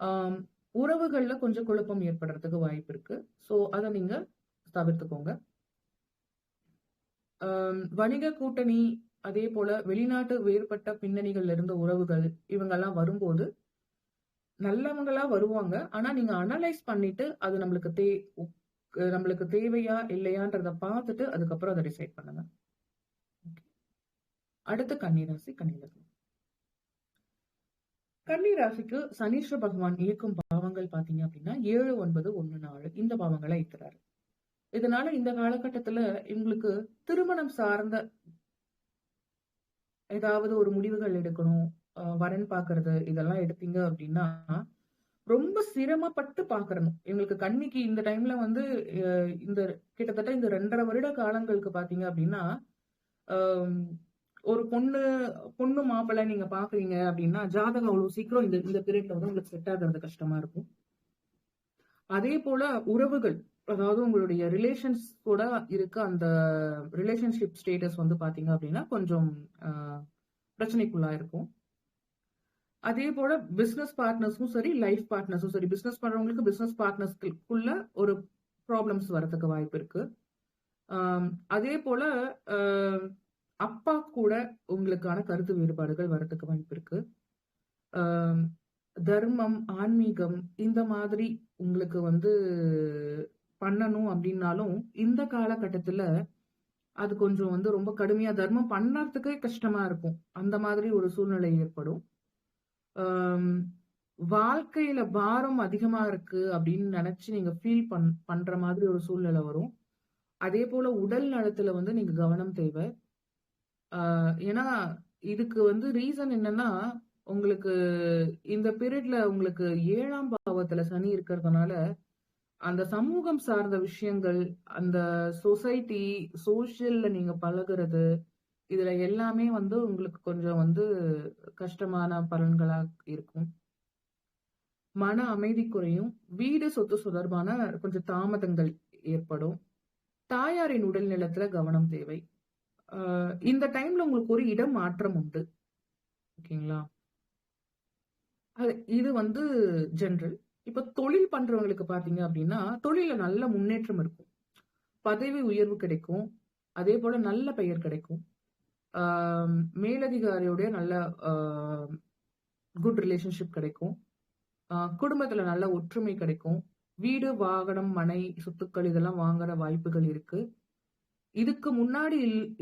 ஆம், உறவுகள்ல கொஞ்சம் குழப்பம் ஏற்படுறதுக்கு வாய்ப்பு இருக்கு. ஸோ அத நீங்க தவிர்த்துக்கோங்க. வணிக கூட்டணி, அதே போல வெளிநாட்டு வேறுபட்ட பின்னணிகள்ல இருந்த உறவுகள், இவங்கெல்லாம் வரும்போது நல்லவங்களா வருவாங்க. ஆனா நீங்க அனலைஸ் பண்ணிட்டு, அது நம்மளுக்கு தேவையா, இல்லையான்றத பார்த்துட்டு, அதுக்கப்புறம் அத டிசைட் பண்ணுங்க. அடுத்து கன்னிராசி, கன்னிலக்னம். கன்னிராசிக்கு சனீஸ்வர பகவான் இயக்கும் பாவங்கள் பாத்தீங்க அப்படின்னா 7, 9, 1, 4 இந்த பாவங்களை இருக்கிறாரு. இதனால இந்த காலகட்டத்துல இவங்களுக்கு திருமணம் சார்ந்த ஏதாவது ஒரு முடிவுகள் எடுக்கணும், வரன் பாக்குறது இதெல்லாம் எடுத்தீங்க அப்படின்னா ரொம்ப சிரமப்பட்டு பாக்கணும். இவங்களுக்கு கன்னிக்கு இந்த டைம்ல வந்து இந்த கிட்டத்தட்ட இந்த 2.5 வருட காலங்களுக்கு பாத்தீங்க அப்படின்னா ஒரு பொண்ணு மாப்பிள்ளை நீங்க பாக்குறீங்க அப்படின்னா ஜாதகம் அவ்வளவு சீக்கிரம் இந்த பீரியட்ல வந்து உங்களுக்கு செட் ஆகுறது கஷ்டமா இருக்கும். அதே போல உறவுகள், அதாவது உங்களுடைய ரிலேஷன்ஸ் கூட இருக்க அந்த ரிலேஷன்ஷிப் ஸ்டேட்டஸ் வந்து பாத்தீங்க அப்படின்னா கொஞ்சம் பிரச்சனைக்குள்ளா இருக்கும். அதே போல பிசினஸ் பார்ட்னர்ஸும் சரி, லைஃப் பார்ட்னர்ஸும் சரி, பிசினஸ் பண்றவங்களுக்கு பிசினஸ் பார்ட்னர்ஸ்க்குள்ள ஒரு ப்ராப்ளம்ஸ் வரதுக்கு வாய்ப்பு இருக்கு. அதே போல அப்பா கூட உங்களுக்கான கருத்து வேறுபாடுகள் வரதுக்கு வாய்ப்பு இருக்கு. தர்மம், ஆன்மீகம் இந்த மாதிரி உங்களுக்கு வந்து பண்ணணும் அப்படின்னாலும் இந்த காலகட்டத்துல அது கொஞ்சம் வந்து ரொம்ப கடுமையா தர்மம் பண்ணறதுக்கே கஷ்டமா இருக்கும். அந்த மாதிரி ஒரு சூழ்நிலை ஏற்படும். வாழ்க்கையில பாரம் அதிகமா இருக்கு அப்படின்னு நினைச்சு நீங்க ஃபீல் பண்ற மாதிரி ஒரு சூழ்நிலை வரும். அதே போல உடல் நலத்துல வந்து நீங்க கவனம் தேவை. ஏன்னா இதுக்கு வந்து ரீசன் என்னன்னா, உங்களுக்கு இந்த பீரியட்ல உங்களுக்கு 7ஆம் பாவத்துல சனி இருக்கிறதுனால அந்த சமூகம் சார்ந்த விஷயங்கள், அந்த சொசைட்டி, சோசியல்ல நீங்க பழகுறது, இதுல எல்லாமே வந்து உங்களுக்கு கொஞ்சம் வந்து கஷ்டமான பலன்களா இருக்கும். மன அமைதி குறையும். வீடு சொத்து தொடர்பான கொஞ்சம் தாமதங்கள் ஏற்படும். தாயாரின் உடல் நலத்துல கவனம் தேவை. இந்த டைம்ல உங்களுக்கு ஒரு இடம் மாற்றம் உண்டு. ஓகேங்களா? இது வந்து ஜெனரல். இப்ப தொழில் பண்றவங்களுக்கு பாத்தீங்க அப்படின்னா, தொழில நல்ல முன்னேற்றம் இருக்கும். பதவி உயர்வு கிடைக்கும். அதே போல நல்ல பெயர் கிடைக்கும். மேலதிகாரியோட நல்ல குட் ரிலேஷன்ஷிப் கிடைக்கும். குடும்பத்துல நல்ல ஒற்றுமை கிடைக்கும். வீடு, வாகனம், மனை, சொத்துக்கள் இதெல்லாம் வாங்குற வாய்ப்புகள் இருக்கு. இதுக்கு முன்னாடி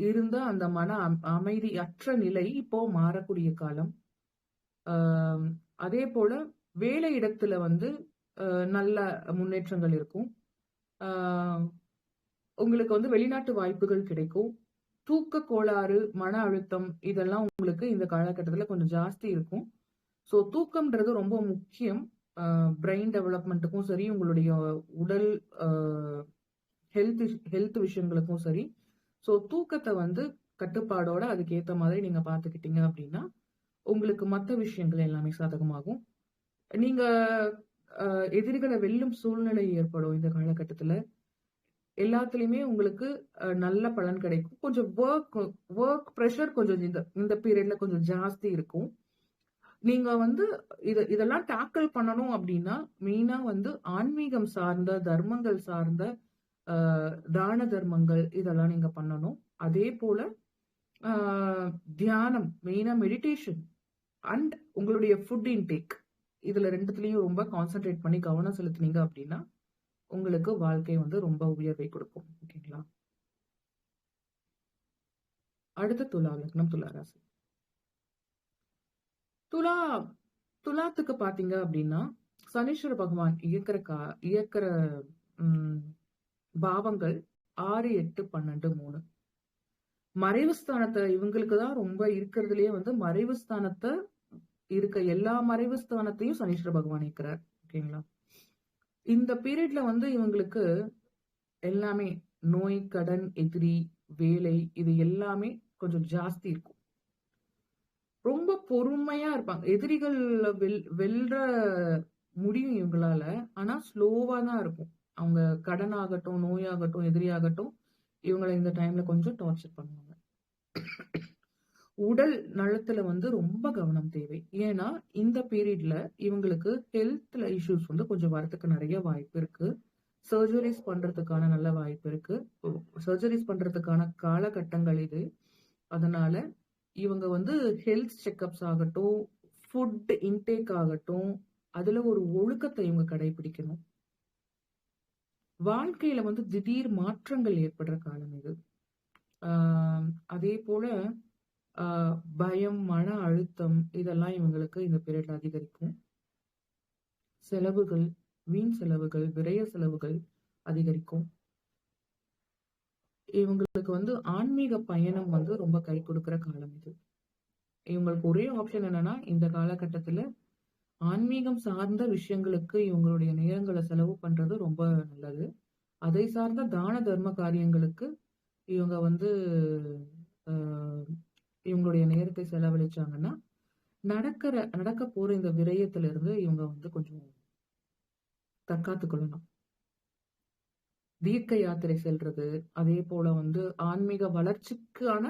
இருந்த அந்த மன அமைதி அற்ற நிலை இப்போ மாறக்கூடிய காலம். அதே போல வேலை இடத்துல வந்து நல்ல முன்னேற்றங்கள் இருக்கும். உங்களுக்கு வந்து வெளிநாட்டு வாய்ப்புகள் கிடைக்கும். தூக்க கோளாறு, மன அழுத்தம் இதெல்லாம் உங்களுக்கு இந்த காலகட்டத்துல கொஞ்சம் ஜாஸ்தி இருக்கும். ஸோ தூக்கம்ன்றது ரொம்ப முக்கியம். பிரெயின் டெவலப்மெண்ட்டுக்கும் சரி, உங்களுடைய உடல் ஹெல்த் விஷயங்களுக்கும் சரி. ஸோ தூக்கத்தை வந்து கட்டுப்பாடோட அதுக்கேற்ற மாதிரி நீங்க பாத்துக்கிட்டீங்க அப்படின்னா உங்களுக்கு மற்ற விஷயங்கள் எல்லாமே சாதகமாகும். நீங்க எதிரிகளை வெல்லும் சூழ்நிலை ஏற்படும் இந்த காலகட்டத்துல. எல்லாத்துலயுமே உங்களுக்கு நல்ல பலன் கிடைக்கும். கொஞ்சம் ஒர்க் ப்ரெஷர் கொஞ்சம் இந்த பீரியட்ல கொஞ்சம் ஜாஸ்தி இருக்கும். நீங்க வந்து இதெல்லாம் டேக்கிள் பண்ணணும் அப்படின்னா மெயினா வந்து ஆன்மீகம் சார்ந்த, தர்மங்கள் சார்ந்த தான தர்மங்கள் இதெல்லாம் நீங்க பண்ணணும். அதே போல தியானம், மெயினா மெடிடேஷன் அண்ட் உங்களுடைய ஃபுட் இன்டேக், இதுல ரெண்டுத்துலயும் ரொம்ப கான்சென்ட்ரேட் பண்ணி கவனம் செலுத்துனீங்க அப்படின்னா உங்களுக்கு வாழ்க்கை வந்து ரொம்ப உயர்வை கொடுக்கும். ஓகேங்களா? அடுத்த துலா லக்னம், துலா ராசி. துலா துலாத்துக்கு பாத்தீங்க அப்படின்னா சனீஸ்வர பகவான் இயக்கிற உம், பாவங்கள் 6, 8, 12, 3. மறைவு ஸ்தானத்தை இவங்களுக்கு தான் ரொம்ப இருக்கிறதுலயே வந்து மறைவு ஸ்தானத்தை இருக்க எல்லா மறைவு ஸ்தானத்தையும் சனீஸ்வர பகவான் இருக்கிறார். ஓகேங்களா? இந்த பீரியட்ல வந்து இவங்களுக்கு எல்லாமே நோய், கடன், எதிரி, வேலை, இது எல்லாமே கொஞ்சம் ஜாஸ்தி இருக்கும். ரொம்ப பொறுமையா இருப்பாங்க. எதிரிகள் வெல்ற முடியும் இவங்களால. ஆனா ஸ்லோவா தான் இருக்கும். அவங்க கடன் ஆகட்டும், நோயாகட்டும், எதிரியாகட்டும், இவங்களை இந்த டைம்ல கொஞ்சம் டார்ச்சர் பண்ணுவாங்க. உடல் நலத்துல வந்து ரொம்ப கவனம் தேவை. ஏன்னா இந்த பீரியட்ல இவங்களுக்கு ஹெல்த்ல இஷ்யூஸ் வந்து கொஞ்சம் வரதுக்கு நிறைய வாய்ப்பு இருக்கு. சர்ஜரிஸ் பண்றதுக்கான நல்ல வாய்ப்பு இருக்கு. சர்ஜரிஸ் பண்றதுக்கான காலகட்டங்கள் இது. அதனால இவங்க வந்து ஹெல்த் செக்அப்ஸ் ஆகட்டும், ஃபுட் இன்டேக் ஆகட்டும், அதுல ஒரு ஒழுக்கத்தை இவங்க கடைபிடிக்கணும். வாழ்க்கையில வந்து திடீர் மாற்றங்கள் ஏற்படுற காலம் இது. அதே போல பயம், மன அழுத்தம், இதெல்லாம் இவங்களுக்கு இந்த பீரியட்ல அதிகரிக்கும். செலவுகள், வீண் செலவுகள், விரய செலவுகள் அதிகரிக்கும். இவங்களுக்கு வந்து ஆன்மீக பயணம் வந்து ரொம்ப கை கொடுக்கிற காலம் இது. இவங்களுக்கு ஒரே ஆப்ஷன் என்னன்னா, இந்த காலகட்டத்துல ஆன்மீகம் சார்ந்த விஷயங்களுக்கு இவங்களுடைய நேரங்களை செலவு பண்றது ரொம்ப நல்லது. அதை சார்ந்த தான தர்ம காரியங்களுக்கு இவங்க வந்து இவங்களுடைய நேரத்தை செலவழிச்சாங்கன்னா நடக்க போற இந்த விரயத்துல இருந்து இவங்க வந்து கொஞ்சம் தற்காத்து கொள்ளலாம். தீர்க்க யாத்திரை செல்றது, அதே போல வந்து ஆன்மீக வளர்ச்சிக்கான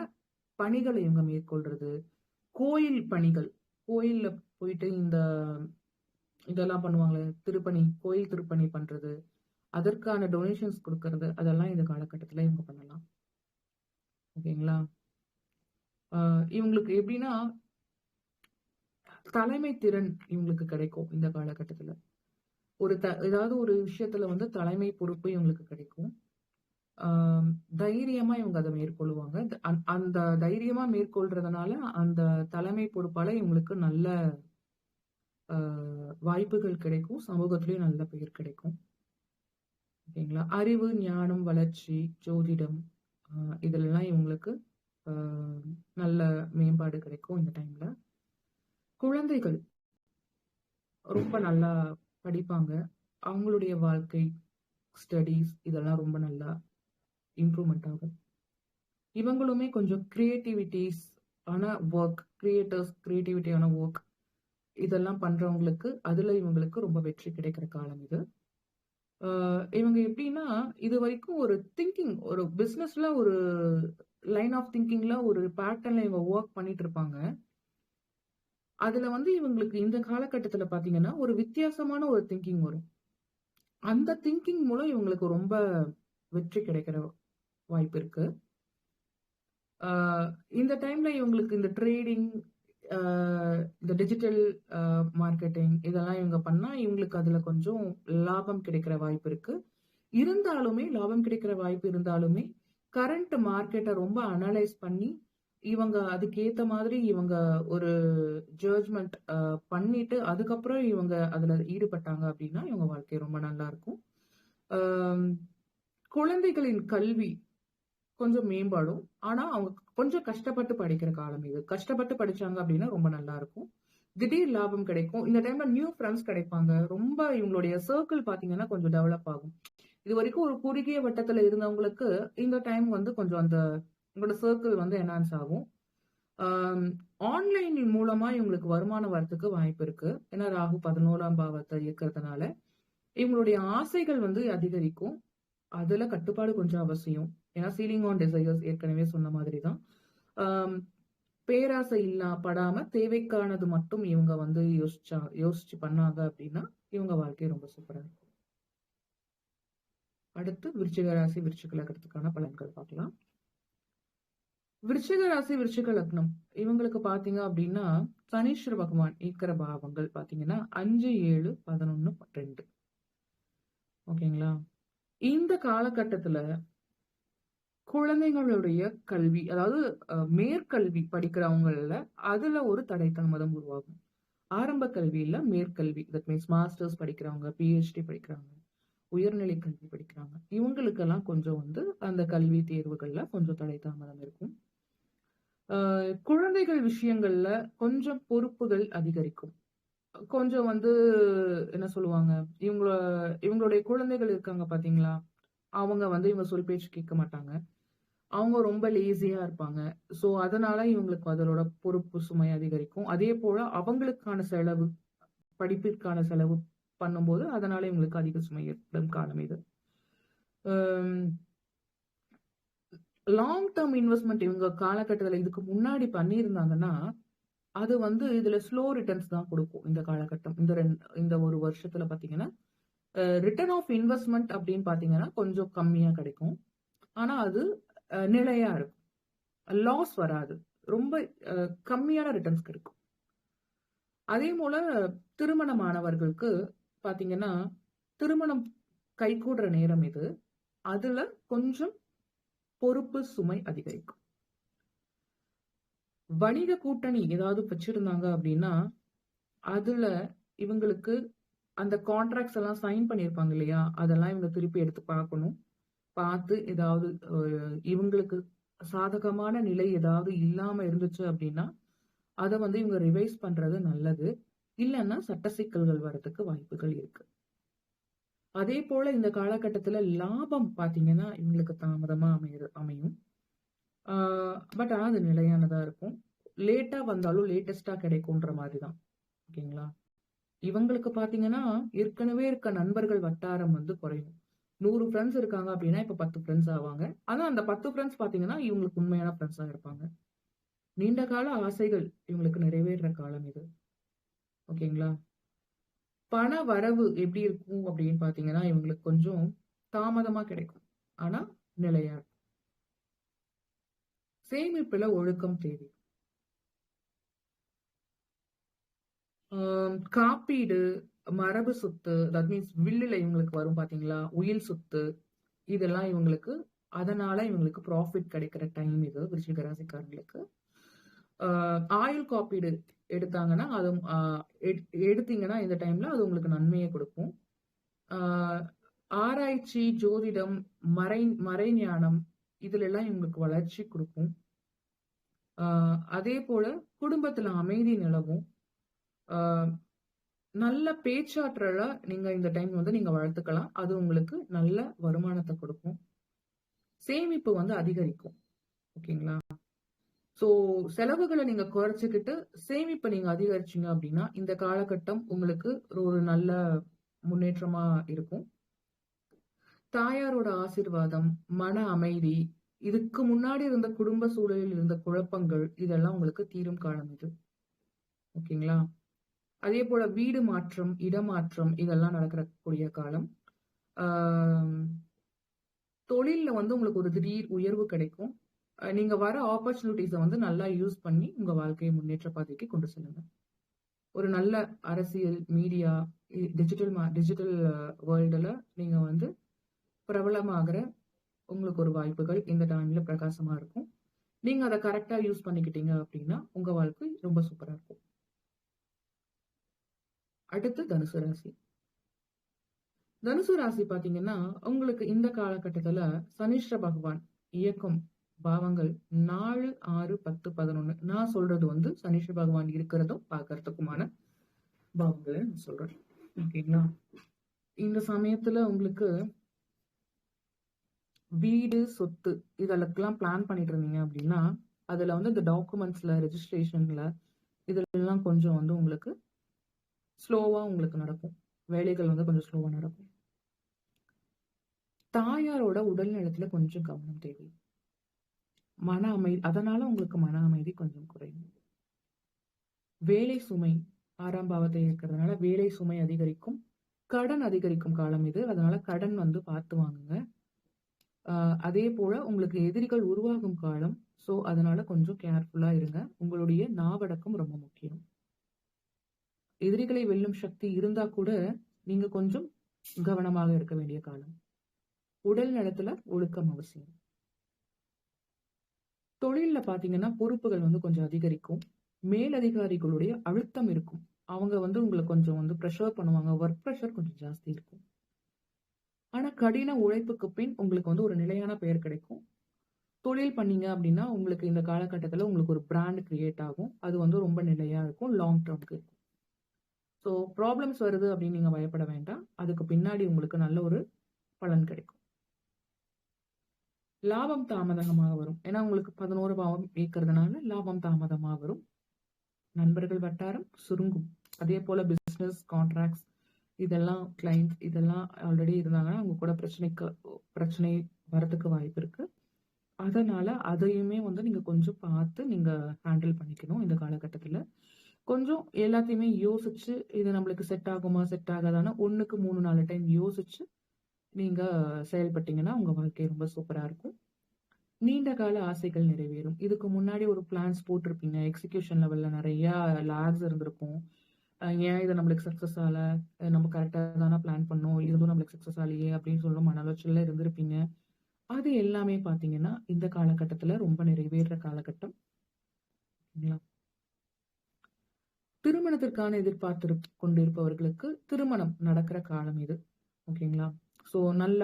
பணிகளை இவங்க மேற்கொள்றது, கோயில் பணிகள், கோயில்ல போயிட்டு இதெல்லாம் பண்ணுவாங்களே, கோயில் திருப்பணி பண்றது, அதற்கான டொனேஷன்ஸ் கொடுக்கறது, அதெல்லாம் இந்த காலகட்டத்துல இவங்க பண்ணலாம். ஓகேங்களா? இவங்களுக்கு எப்படின்னா தலைமை திறன் இவங்களுக்கு கிடைக்கும் இந்த காலகட்டத்துல. ஏதாவது ஒரு விஷயத்துல வந்து தலைமை பொறுப்பு இவங்களுக்கு கிடைக்கும். தைரியமா இவங்க அதை மேற்கொள்ளுவாங்க. அந்த தைரியமா மேற்கொள்றதுனால அந்த தலைமை பொறுப்பால இவங்களுக்கு நல்ல வாய்ப்புகள் கிடைக்கும். சமூகத்திலயும் நல்ல பெயர் கிடைக்கும். ஓகேங்களா? அறிவு, ஞானம், வளர்ச்சி, ஜோதிடம், இதெல்லாம் இவங்களுக்கு நல்ல மேம்பாடு கிடைக்கும் இந்த டைம்ல. குழந்தைகள் ரொம்ப நல்லா படிப்பாங்க. அவங்களுடைய வாழ்க்கை, ஸ்டடீஸ், இதெல்லாம் ரொம்ப நல்லா இம்ப்ரூவ்மெண்ட் ஆகும். இவங்களுமே கொஞ்சம் கிரியேட்டிவிட்டிஸ் ஆன ஒர்க், கிரியேட்டிவிட்டியான ஒர்க், இதெல்லாம் பண்றவங்களுக்கு அதுல இவங்களுக்கு ரொம்ப வெற்றி கிடைக்கிற காலம் இது. இவங்க எப்படின்னா இது வரைக்கும் ஒரு திங்கிங், ஒரு பிசினஸ்ல ஒரு லைன் ஆஃப் திங்கிங்ல ஒரு பேட்டர்ன்ல இவங்க ஒர்க் பண்ணிட்டு இருப்பாங்க. அதுல வந்து இவங்களுக்கு இந்த காலகட்டத்துல பாத்தீங்கன்னா ஒரு வித்தியாசமான ஒரு திங்கிங் வரும். அந்த திங்கிங் மூலம் இவங்களுக்கு ரொம்ப வெற்றி கிடைக்கிற வாய்ப்பு இருக்கு. இந்த டைம்ல இவங்களுக்கு இந்த ட்ரேடிங், இந்த டிஜிட்டல் மார்க்கெட்டிங், இதெல்லாம் இவங்க பண்ணா இவங்களுக்கு அதுல கொஞ்சம் லாபம் கிடைக்கிற வாய்ப்பு இருக்கு. லாபம் கிடைக்கிற வாய்ப்பு இருந்தாலுமே கரண்ட் மார்க்கெட்டை ரொம்ப அனலைஸ் பண்ணி இவங்க அதுக்கேத்த மாதிரி இவங்க ஒரு ஜட்ஜ்மெண்ட் பண்ணிட்டு அதுக்கப்புறம் இவங்க அதுல ஈடுபட்டாங்க அப்படின்னா இவங்க வாழ்க்கை ரொம்ப நல்லா இருக்கும். குழந்தைகளின் கல்வி கொஞ்சம் மேம்பாடும். ஆனா அவங்க கொஞ்சம் கஷ்டப்பட்டு படிக்கிற காலம் இது. கஷ்டப்பட்டு படிச்சாங்க அப்படின்னா ரொம்ப நல்லா இருக்கும். திடீர் லாபம் கிடைக்கும். இந்த டைம்ல நியூ ஃப்ரெண்ட்ஸ் கிடைப்பாங்க. ரொம்ப இவங்களுடைய சர்க்கிள் பாத்தீங்கன்னா கொஞ்சம் டெவலப் ஆகும். இது வரைக்கும் ஒரு குறுகிய வட்டத்துல இருந்தவங்களுக்கு இந்த டைம் வந்து கொஞ்சம் உங்களோட சர்க்கிள் வந்து என்ஹான்ஸ் ஆகும். ஆன்லைன் மூலமா இவங்களுக்கு வருமானம் வரத்துக்கு வாய்ப்பு இருக்கு. ஏன்னா ராகு 11ஆம் பாவத்தை இயக்கிறதுனால இவங்களுடைய ஆசைகள் வந்து அதிகரிக்கும். அதுல கட்டுப்பாடு கொஞ்சம் அவசியம். ஏன்னா சீலிங் ஆன் டிசையர்ஸ் ஏற்கனவே சொன்ன மாதிரிதான். பேராசை படாம தேவைக்கானது மட்டும் இவங்க வந்து யோசிச்சு பண்ணாங்க அப்படின்னா இவங்க வாழ்க்கை ரொம்ப சூப்பரா இருக்கும். அடுத்து விருச்சிக ராசி, விருச்சிக லக்னத்துக்கான பலன்கள் பார்க்கலாம். விருச்சிக ராசி, விருச்சிக லக்னம் இவங்களுக்கு பாத்தீங்க அப்படின்னா சனீஸ்வர பகவான் இருக்கிற பாவங்கள் பாத்தீங்கன்னா 5, 7, 11, 2. ஓகேங்களா? இந்த காலகட்டத்துல குழந்தைங்களுடைய கல்வி, அதாவது மேற்கல்வி படிக்கிறவங்கல அதுல ஒரு தடை தாமதம் உருவாகும். ஆரம்ப கல்வியில மேற்கல்வி, தட் மீன்ஸ் மாஸ்டர்ஸ் படிக்கிறவங்க, பிஹெச்டி படிக்கிறவங்க, உயர்நிலை கல்வி படிக்கிறாங்க, இவங்களுக்கெல்லாம் கொஞ்சம் வந்து அந்த கல்வி தேர்வுகள்ல கொஞ்சம் தடை தாமதம் இருக்கும். குழந்தைகள் விஷயங்கள்ல கொஞ்சம் பொறுப்புகள் அதிகரிக்கும். கொஞ்சம் வந்து என்ன சொல்லுவாங்க, இவங்களுடைய குழந்தைகள் இருக்காங்க பாத்தீங்களா? அவங்க வந்து இவங்க சொல் பேச்சு கேட்க மாட்டாங்க. அவங்க ரொம்ப லேசியா இருப்பாங்க. சோ அதனால இவங்களுக்கு அதோட பொறுப்பு சுமை அதிகரிக்கும். அதே போல அவங்களுக்கான செலவு, படிப்பிற்கான செலவு பண்ணும்போது அதனால இவங்களுக்கு அதிக சுமை ஏற்படும் காலம் இது. லாங் டேர்ம் இன்வெஸ்ட்மெண்ட் இவங்க காலகட்டத்துல இதுக்கு முன்னாடி பண்ணியிருந்தாங்கன்னா, அது வந்து இதுல ஸ்லோ ரிட்டர்ன்ஸ் தான் கொடுக்கும் இந்த காலகட்டம். இந்த ஒரு வருஷத்துல பாத்தீங்கன்னா, ரிட்டர்ன் ஆஃப் இன்வெஸ்ட்மெண்ட் அப்படின்னு பாத்தீங்கன்னா கொஞ்சம் கம்மியா கிடைக்கும். ஆனா அது நிலையா இருக்கும். லாஸ் வராது. ரொம்ப கம்மியான ரிட்டர்ன்ஸ் கிடைக்கும். அதே போல திருமணமானவர்களுக்கு பாத்தீங்கன்னா, திருமணம் கைகூடுற நேரம் இது. அதுல கொஞ்சம் பொறுப்பு சுமை அதிகரிக்கும். வணிக கூட்டணி ஏதாவது வச்சிருந்தாங்க அப்படின்னா, அதுல இவங்களுக்கு அந்த கான்ட்ராக்ட்ஸ் எல்லாம் சைன் பண்ணியிருப்பாங்க இல்லையா? அதெல்லாம் இவங்க திருப்பி எடுத்து பார்க்கணும். பார்த்து ஏதாவது இவங்களுக்கு சாதகமான நிலை ஏதாவது இல்லாம இருந்துச்சு அப்படின்னா, அத வந்து இவங்க ரிவைஸ் பண்றது நல்லது. இல்லன்னா சட்ட சிக்கல்கள் வரதுக்கு வாய்ப்புகள் இருக்கு. அதே போல இந்த காலகட்டத்துல லாபம் பாத்தீங்கன்னா, இவங்களுக்கு தாமதமா அமையும். பட் ஆனா அது நிலையானதா இருக்கும். லேட்டா வந்தாலும் லேட்டஸ்டா கிடைக்கும்ன்ற மாதிரிதான். ஓகேங்களா? இவங்களுக்கு பாத்தீங்கன்னா, ஏற்கனவே இருக்க நண்பர்கள் வட்டாரம் வந்து குறையும். 100 ஃப்ரெண்ட்ஸ் இருக்காங்க அப்படின்னா, இப்ப 10 ஃப்ரெண்ட்ஸ் ஆவாங்க. ஆனா அந்த 10 ஃப்ரெண்ட்ஸ் பாத்தீங்கன்னா, இவங்களுக்கு உண்மையான ஃப்ரெண்ட்ஸா இருப்பாங்க. நீண்ட கால ஆசைகள் இவங்களுக்கு நிறைவேறுற காலம் இது. ஓகேங்களா? பண வரவு எப்படி இருக்கும் அப்படின்னு பாத்தீங்கன்னா, இவங்களுக்கு கொஞ்சம் தாமதமா கிடைக்கும். ஆனா நிலையா இருக்கும். சேமிப்புல ஒழுக்கம் தேவை. காப்பீடு, மரபு சொத்து, தட் மீன்ஸ் வில்லுல இவங்களுக்கு வரும் பாத்தீங்களா? உயில் சொத்து, இதெல்லாம் இவங்களுக்கு அதனால இவங்களுக்கு ப்ராஃபிட் கிடைக்கிற டைம் இது விருச்சிக ராசிக்காரங்களுக்கு. ஆயுள் காப்பீடு எடுத்தாங்கன்னா அது எடுத்தீங்கன்னா இந்த டைம்ல அது உங்களுக்கு நன்மையை கொடுக்கும். ஆராய்ச்சி, ஜோதிடம், மறைஞானம் இதுல எல்லாம் இவங்களுக்கு வளர்ச்சி கொடுக்கும். அதே போல குடும்பத்துல அமைதி நிலவும். நல்ல பேச்சாற்றலா நீங்க இந்த டைம் வந்து நீங்க வளர்த்துக்கலாம். அது உங்களுக்கு நல்ல வருமானத்தை கொடுக்கும். சேமிப்பு வந்து அதிகரிக்கும். ஓகேங்களா? சோ செலவுகளை நீங்க குறைச்சுக்கிட்டு சேமிப்பை நீங்க அதிகரிச்சீங்க அப்படின்னா இந்த காலகட்டம் உங்களுக்கு ஒரு நல்ல முன்னேற்றமா இருக்கும். தாயாரோட ஆசீர்வாதம், மன அமைதி, இதுக்கு முன்னாடி இருந்த குடும்ப சூழலில் இருந்த குழப்பங்கள் இதெல்லாம் உங்களுக்கு தீரும் காலம் இது. ஓகேங்களா? அதே போல வீடு மாற்றம், இடமாற்றம் இதெல்லாம் நடக்கக்கூடிய காலம். தொழில்ல வந்து உங்களுக்கு ஒரு திடீர் உயர்வு கிடைக்கும். நீங்க வர ஆப்பர்ச்சுனிட்டிஸை வந்து நல்லா யூஸ் பண்ணி உங்க வாழ்க்கையை முன்னேற்ற பாதைக்கு கொண்டு செல்லுங்க. ஒரு நல்ல அரசியல், மீடியா, டிஜிட்டல் வேர்ல்டுல நீங்க வந்து பிரபலமாகிற உங்களுக்கு ஒரு வாய்ப்புகள் இந்த டைம்ல பிரகாசமா இருக்கும். நீங்க அதை கரெக்டா யூஸ் பண்ணிக்கிட்டீங்க அப்படின்னா உங்க வாழ்க்கை ரொம்ப சூப்பரா இருக்கும். அடுத்து தனுசு ராசி. தனுசு ராசி பாத்தீங்கன்னா உங்களுக்கு இந்த காலகட்டத்துல சனீஸ்வர பகவான் இயக்கம் பாவங்கள் 4, 6, 10, 11. நான் சொல்றது வந்து சனீஸ்வர பகவான் இருக்கிறதும் பாக்குறதுக்குமான பாவங்களை நான் சொல்றேன். ஓகேங்களா? இந்த சமயத்துல உங்களுக்கு வீடு, சொத்து இதெல்லாம் பிளான் பண்ணிட்டு இருந்தீங்க அப்படின்னா அதுல வந்து இந்த டாக்குமெண்ட்ஸ்ல, ரெஜிஸ்ட்ரேஷன்ல இதெல்லாம் கொஞ்சம் வந்து உங்களுக்கு ஸ்லோவா உங்களுக்கு நடக்கும். வேலைகள் வந்து கொஞ்சம் ஸ்லோவா நடக்கும். தாயாரோட உடல் நலத்துல கொஞ்சம் கவனம் தேவை. மன அமைதி, அதனால உங்களுக்கு மன அமைதி கொஞ்சம் குறையும். வேலை சுமை 6ஆம் பாவத்தை இருக்கிறதுனால வேலை சுமை அதிகரிக்கும். கடன் அதிகரிக்கும் காலம் இது. அதனால கடன் வந்து பார்த்து வாங்குங்க. அதே போல உங்களுக்கு எதிரிகள் உருவாகும் காலம். ஸோ அதனால கொஞ்சம் கேர்ஃபுல்லா இருங்க. உங்களுடைய நாவடக்கம் ரொம்ப முக்கியம். எதிரிகளை வெல்லும் சக்தி இருந்தா கூட நீங்க கொஞ்சம் கவனமாக இருக்க வேண்டிய காலம். உடல் நலத்துல ஒழுக்கம் அவசியம். தொழில்ல பாத்தீங்கன்னா பொறுப்புகள் வந்து கொஞ்சம் அதிகரிக்கும். மேலதிகாரிகளுடைய அழுத்தம் இருக்கும். அவங்க வந்து உங்களை கொஞ்சம் வந்து ப்ரெஷர் பண்ணுவாங்க. ஒர்க் ப்ரெஷர் கொஞ்சம் ஜாஸ்தி இருக்கும். ஆனா கடின உழைப்புக்கு பின் உங்களுக்கு வந்து ஒரு நிலையான பெயர் கிடைக்கும். தொழில் பண்ணீங்க அப்படின்னா உங்களுக்கு இந்த காலகட்டத்துல உங்களுக்கு ஒரு பிராண்ட் கிரியேட் ஆகும். அது வந்து ரொம்ப நிலையா இருக்கும். லாங் டேர்ம்க்கு இருக்கும். ஸோ ப்ராப்ளம்ஸ் வருது அப்படின்னு நீங்க பயப்பட வேண்டாம். அதுக்கு பின்னாடி உங்களுக்கு நல்ல ஒரு பலன் கிடைக்கும். லாபம் தாமதமாக வரும். ஏன்னா உங்களுக்கு 11 பாவம் இயக்கிறதுனால லாபம் தாமதமா வரும். நண்பர்கள் வட்டாரம் சுருங்கும். அதே போல பிசினஸ் கான்ட்ராக்ட்ஸ் இதெல்லாம் கிளைண்ட் இதெல்லாம் ஆல்ரெடி இருந்தாங்கன்னா அவங்க கூட பிரச்சனை வரதுக்கு வாய்ப்பு இருக்கு. அதனால அதையுமே வந்து நீங்க கொஞ்சம் பார்த்து நீங்க ஹேண்டில் பண்ணிக்கணும். இந்த காலகட்டத்துல கொஞ்சம் எல்லாத்தையுமே யோசிச்சு இது நம்மளுக்கு செட் ஆகுமா செட் ஆகாதான்னு 1க்கு 3-4 டைம் யோசிச்சு நீங்க செயல்பட்டீங்கன்னா உங்க வாழ்க்கை ரொம்ப சூப்பரா இருக்கும். நீண்ட கால ஆசைகள் நிறைவேறும். இதுக்கு முன்னாடி ஒரு பிளான்ஸ் போட்டிருப்பீங்க. எக்ஸிகியூஷன் லெவல்ல நிறைய லாக்ஸ் இருந்திருக்கும். ஏன் இது நம்மளுக்கு சக்சஸ் ஆகல, நம்ம கரெக்டா தானே பிளான் பண்ணோம், இதுவும் நம்மளுக்கு சக்சஸ் ஆகலையே அப்படின்னு சொல்லும் மன உளைச்சல்ல இருந்திருப்பீங்க. அது எல்லாமே பாத்தீங்கன்னா இந்த காலகட்டத்துல ரொம்ப நிறைவேற காலகட்டம். சரிங்களா? திருமணத்திற்கான எதிர்பார்த்து கொண்டிருப்பவர்களுக்கு திருமணம் நடக்கிற காலம் இது. ஓகேங்களா? ஸோ நல்ல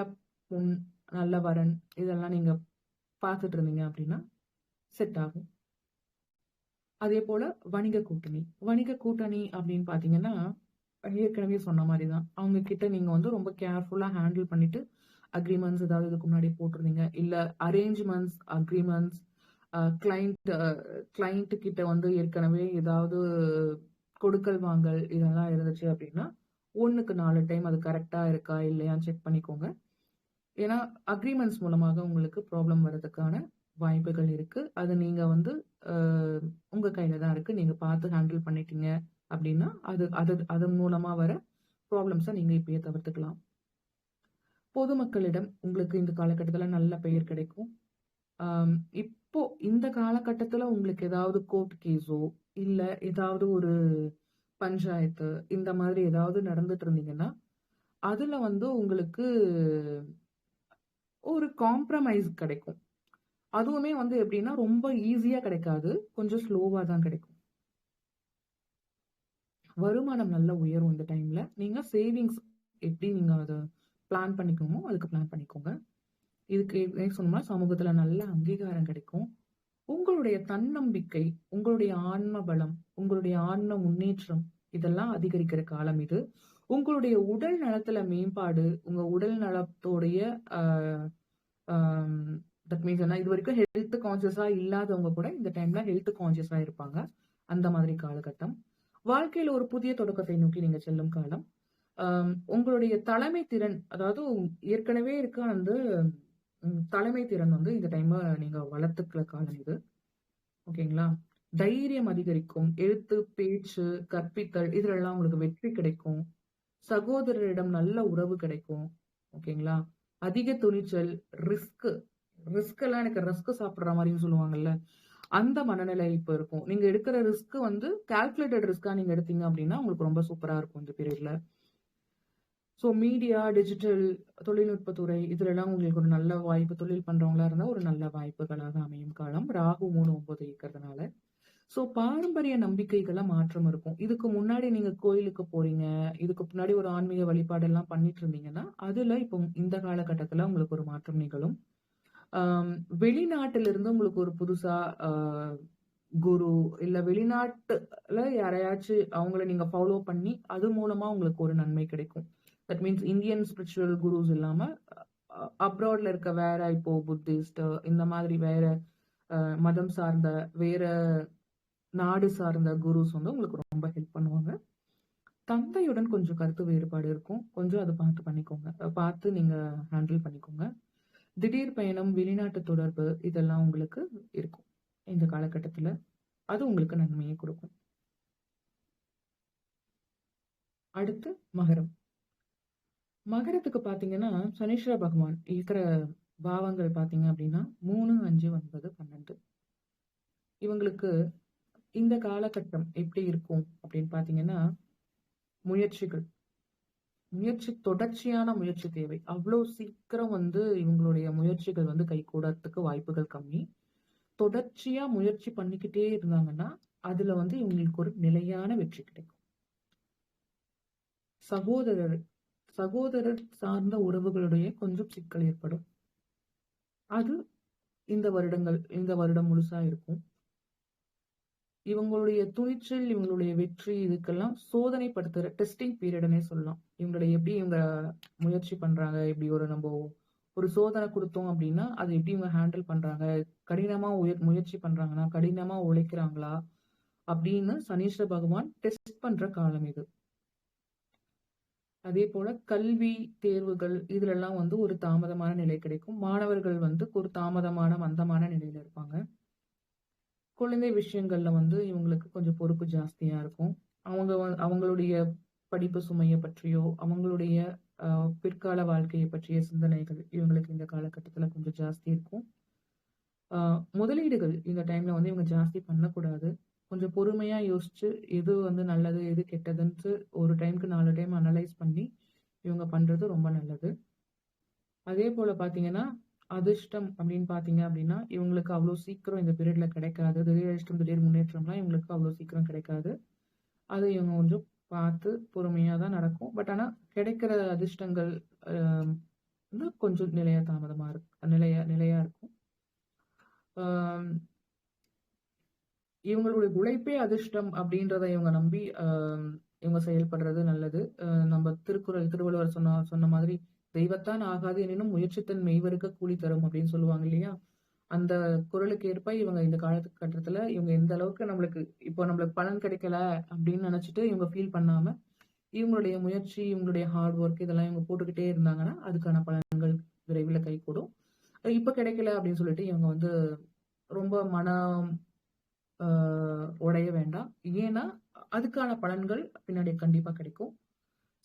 பொண், நல்ல வரன் இதெல்லாம் நீங்க பார்த்துட்டு இருந்தீங்க அப்படின்னா செட் ஆகும். அதே போல வணிக கூட்டணி. வணிக கூட்டணி அப்படின்னு பாத்தீங்கன்னா ஏற்கனவே சொன்ன மாதிரிதான். அவங்க கிட்ட நீங்க வந்து ரொம்ப கேர்ஃபுல்லா ஹேண்டில் பண்ணிட்டு அக்ரிமெண்ட்ஸ் ஏதாவது இதுக்கு முன்னாடி போட்டிருந்தீங்க, இல்ல அரேஞ்ச்மெண்ட்ஸ் அக்ரிமெண்ட்ஸ் கிளைண்ட் கிட்ட வந்து ஏற்கனவே ஏதாவது கொடுக்கல் வாங்கல் இதெல்லாம் இருந்துச்சு அப்படின்னா 1க்கு 4 டைம் அது கரெக்டா இருக்கா இல்லையான்னு செக் பண்ணிக்கோங்க. ஏன்னா அக்ரிமெண்ட்ஸ் மூலமாக உங்களுக்கு ப்ராப்ளம் வர்றதுக்கான வாய்ப்புகள் இருக்கு. அது நீங்க வந்து உங்க கையில தான் இருக்கு. நீங்க பார்த்து ஹேண்டில் பண்ணிட்டீங்க அப்படின்னா அதன் மூலமா வர ப்ராப்ளம்ஸை நீங்க இப்பயே தவிர்த்துக்கலாம். பொதுமக்களிடம் உங்களுக்கு இந்த காலகட்டத்துல நல்ல பெயர் கிடைக்கும். இப்போ இந்த காலகட்டத்துல உங்களுக்கு ஏதாவது கோர்ட் கேஸோ இல்ல ஏதாவது ஒரு பஞ்சாயத்து இந்த மாதிரி ஏதாவது நடந்துட்டு இருந்தீங்கன்னா அதுல வந்து உங்களுக்கு ஒரு காம்ப்ரமைஸ் கிடைக்கும். அதுவுமே வந்து எப்படின்னா ரொம்ப ஈஸியா கிடைக்காது. கொஞ்சம் ஸ்லோவா தான் கிடைக்கும். வருமானம் நல்ல உயரும் இந்த டைம்ல. நீங்க சேவிங்ஸ் எப்படி நீங்க அதை பிளான் பண்ணிக்கணுமோ அதுக்கு பிளான் பண்ணிக்கோங்க. இதுக்கு சொன்னோம்னா சமூகத்துல நல்ல அங்கீகாரம் கிடைக்கும். உங்களுடைய தன்னம்பிக்கை, உங்களுடைய ஆன்ம பலம், உங்களுடைய ஆன்ம முன்னேற்றம் இதெல்லாம் அதிகரிக்கிற காலம் இது. உங்களுடைய உடல் நலத்துல மேம்பாடு, உங்க உடல் நலத்தோடைய தட் மீன்ஸ் என்ன, இது வரைக்கும் ஹெல்த் கான்சியஸா இல்லாதவங்க கூட இந்த டைம்ல ஹெல்த் கான்சியஸா இருப்பாங்க. அந்த மாதிரி காலகட்டம். வாழ்க்கையில ஒரு புதிய தொடக்கத்தை நோக்கி நீங்க செல்லும் காலம். உங்களுடைய தலைமை திறன், அதாவது ஏற்கனவே இருக்க அந்த தலைமை திறன் வந்து இந்த டைம்ல நீங்க வளர்த்துக்கிற காலம் இது. ஓகேங்களா? தைரியம் அதிகரிக்கும். எழுத்து, பேச்சு, கற்பித்தல் இதுலெல்லாம் உங்களுக்கு வெற்றி கிடைக்கும். சகோதரரிடம் நல்ல உறவு கிடைக்கும். ஓகேங்களா? அதிக துணிச்சல், ரிஸ்க் எல்லாம் எனக்கு ரிஸ்க் சாப்பிடுற மாதிரின்னு சொல்லுவாங்கல்ல, அந்த மனநிலை இப்ப இருக்கும். நீங்க எடுக்கிற ரிஸ்க் வந்து கால்குலேட்டட் ரிஸ்கா நீங்க எடுத்தீங்க அப்படின்னா உங்களுக்கு ரொம்ப சூப்பரா இருக்கும் இந்த பீரியட்ல. ஸோ மீடியா, டிஜிட்டல், தொழில்நுட்பத்துறை இதுலெல்லாம் உங்களுக்கு ஒரு நல்ல வாய்ப்பு, தொழில் பண்றவங்களா இருந்தா ஒரு நல்ல வாய்ப்புகளாக அமையும் காலம். ராகு 3-9 இருக்கிறதுனால. ஸோ பாரம்பரிய நம்பிக்கைகள்ல மாற்றம் இருக்கும். இதுக்கு முன்னாடி நீங்க கோயிலுக்கு போறீங்க, இதுக்கு முன்னாடி ஒரு ஆன்மீக வழிபாடு எல்லாம் பண்ணிட்டு இருந்தீங்கன்னா அதுல இப்போ இந்த காலகட்டத்துல உங்களுக்கு ஒரு மாற்றம் நிகழும். வெளிநாட்டில இருந்து உங்களுக்கு ஒரு புதுசா குரு இல்ல வெளிநாட்டுல யாரையாச்சும் அவங்கள நீங்க ஃபாலோ பண்ணி அது மூலமா உங்களுக்கு ஒரு நன்மை கிடைக்கும். தட் மீன்ஸ் இந்தியன் ஸ்பிரிச்சுவல் குருஸ் இல்லாம அப்ராட்ல இருக்க வேற இப்போ புத்திஸ்ட் இந்த மாதிரி வேற மதம் சார்ந்த வேற நாடு சார்ந்த குருஸ் வந்து உங்களுக்கு ரொம்ப ஹெல்ப் பண்ணுவாங்க. தந்தையுடன் கொஞ்சம் கருத்து வேறுபாடு இருக்கும். கொஞ்சம் அதை பார்த்து நீங்க ஹேண்டில் பண்ணிக்கோங்க. திடீர் பயணம், வெளிநாட்டு தொடர்பு இதெல்லாம் உங்களுக்கு இருக்கும் இந்த காலகட்டத்துல. அது உங்களுக்கு நன்மையை கொடுக்கும். அடுத்து மகரம். மகரத்துக்கு பாத்தீங்கன்னா சனீஸ்வர பகவான் இருக்கிற பாவங்கள் பார்த்தீங்க அப்படின்னா 3, 5, 9, 12. இவங்களுக்கு இந்த காலகட்டம் எப்படி இருக்கும் அப்படின்னு பார்த்தீங்கன்னா, முயற்சிகள். தொடர்ச்சியான முயற்சி தேவை. அவ்ளோ சீக்கிரம் இவங்களுடைய முயற்சிகள் கைகூடறதுக்கு வாய்ப்புகள் கம்மி. தொடர்ச்சியா முயற்சி பண்ணிக்கிட்டே இருந்தாங்கன்னா, அதுல இவங்களுக்கு ஒரு நிலையான வெற்றி கிடைக்கும். சகோதரர் சார்ந்த உறவுகளுடைய கொஞ்சம் சிக்கல் ஏற்படும். அது இந்த வருடம் முழுசா இருக்கும். இவங்களுடைய துணிச்சல், இவங்களுடைய வெற்றி இதுக்கெல்லாம் சோதனைப்படுத்துற டெஸ்டிங் பீரியட்னே சொல்லலாம். எப்படி இவங்க முயற்சி பண்றாங்க, எப்படி நம்ம ஒரு சோதனை கொடுத்தோம் அப்படின்னா, அதை எப்படி இவங்க ஹேண்டில் பண்றாங்க, கடினமா முயற்சி பண்றாங்கன்னா, கடினமா உழைக்கிறாங்களா அப்படின்னு சனீஸ்வர பகவான் டெஸ்ட் பண்ற காலம் இது. அதே போல கல்வி தேர்வுகள் இதுல எல்லாம் ஒரு தாமதமான நிலை கிடைக்கும். மாணவர்கள் ஒரு தாமதமான மந்தமான நிலையில இருப்பாங்க. குழந்தை விஷயங்கள்ல இவங்களுக்கு கொஞ்சம் பொறுப்பு ஜாஸ்தியா இருக்கும். அவங்களுடைய படிப்பு சுமையை பற்றியோ, அவங்களுடைய பிற்கால வாழ்க்கையை பற்றிய சிந்தனைகள் இவங்களுக்கு இந்த காலகட்டத்துல கொஞ்சம் ஜாஸ்தி இருக்கும். முதலீடுகள் இந்த டைம்ல இவங்க ஜாஸ்தி பண்ணக்கூடாது. கொஞ்சம் பொறுமையா யோசிச்சு எது நல்லது, எது கெட்டதுன்னு ஒரு டைம்க்கு 4 டைம் அனலைஸ் பண்ணி இவங்க பண்றது ரொம்ப நல்லது. அதே போல பாத்தீங்கன்னா, அதிர்ஷ்டம் அப்படின்னு பாத்தீங்க அப்படின்னா, இவங்களுக்கு அவ்வளவு சீக்கிரம் இந்த பீரியட்ல கிடைக்காது. திடீர் அதிர்ஷ்டம், திடீர் முன்னேற்றம்லாம் இவங்களுக்கு அவ்வளவு சீக்கிரம் கிடைக்காது. அது இவங்க கொஞ்சம் பார்த்து பொறுமையா தான் நடக்கும். பட் ஆனா கிடைக்கிற அதிர்ஷ்டங்கள் கொஞ்சம் நிலையா இருக்கும். இவங்களுடைய உழைப்பே அதிர்ஷ்டம் அப்படின்றத இவங்க நம்பி இவங்க செயல்படுறது நல்லது. நம்ம திருவள்ளுவர் சொன்ன மாதிரி தெய்வத்தான் ஆகாது எனினும் முயற்சித்தன் மெய்வருக்க கூலி தரும் அப்படின்னு சொல்லுவாங்க இல்லையா? அந்த குறளுக்கு ஏற்ப இவங்க இந்த காலகட்டத்துல இவங்க எந்த அளவுக்கு நம்மளுக்கு பலன் கிடைக்கல அப்படின்னு நினைச்சிட்டு இவங்க ஃபீல் பண்ணாம இவங்களுடைய முயற்சி, இவங்களுடைய ஹார்ட் ஒர்க் இதெல்லாம் இவங்க போட்டுக்கிட்டே இருந்தாங்கன்னா அதுக்கான பலன்கள் விரைவில் கைகூடும். இப்ப கிடைக்கல அப்படின்னு சொல்லிட்டு இவங்க ரொம்ப மனம் உடைய வேண்டாம். ஏன்னா அதுக்கான பலன்கள் பின்னாடி கண்டிப்பா கிடைக்கும்.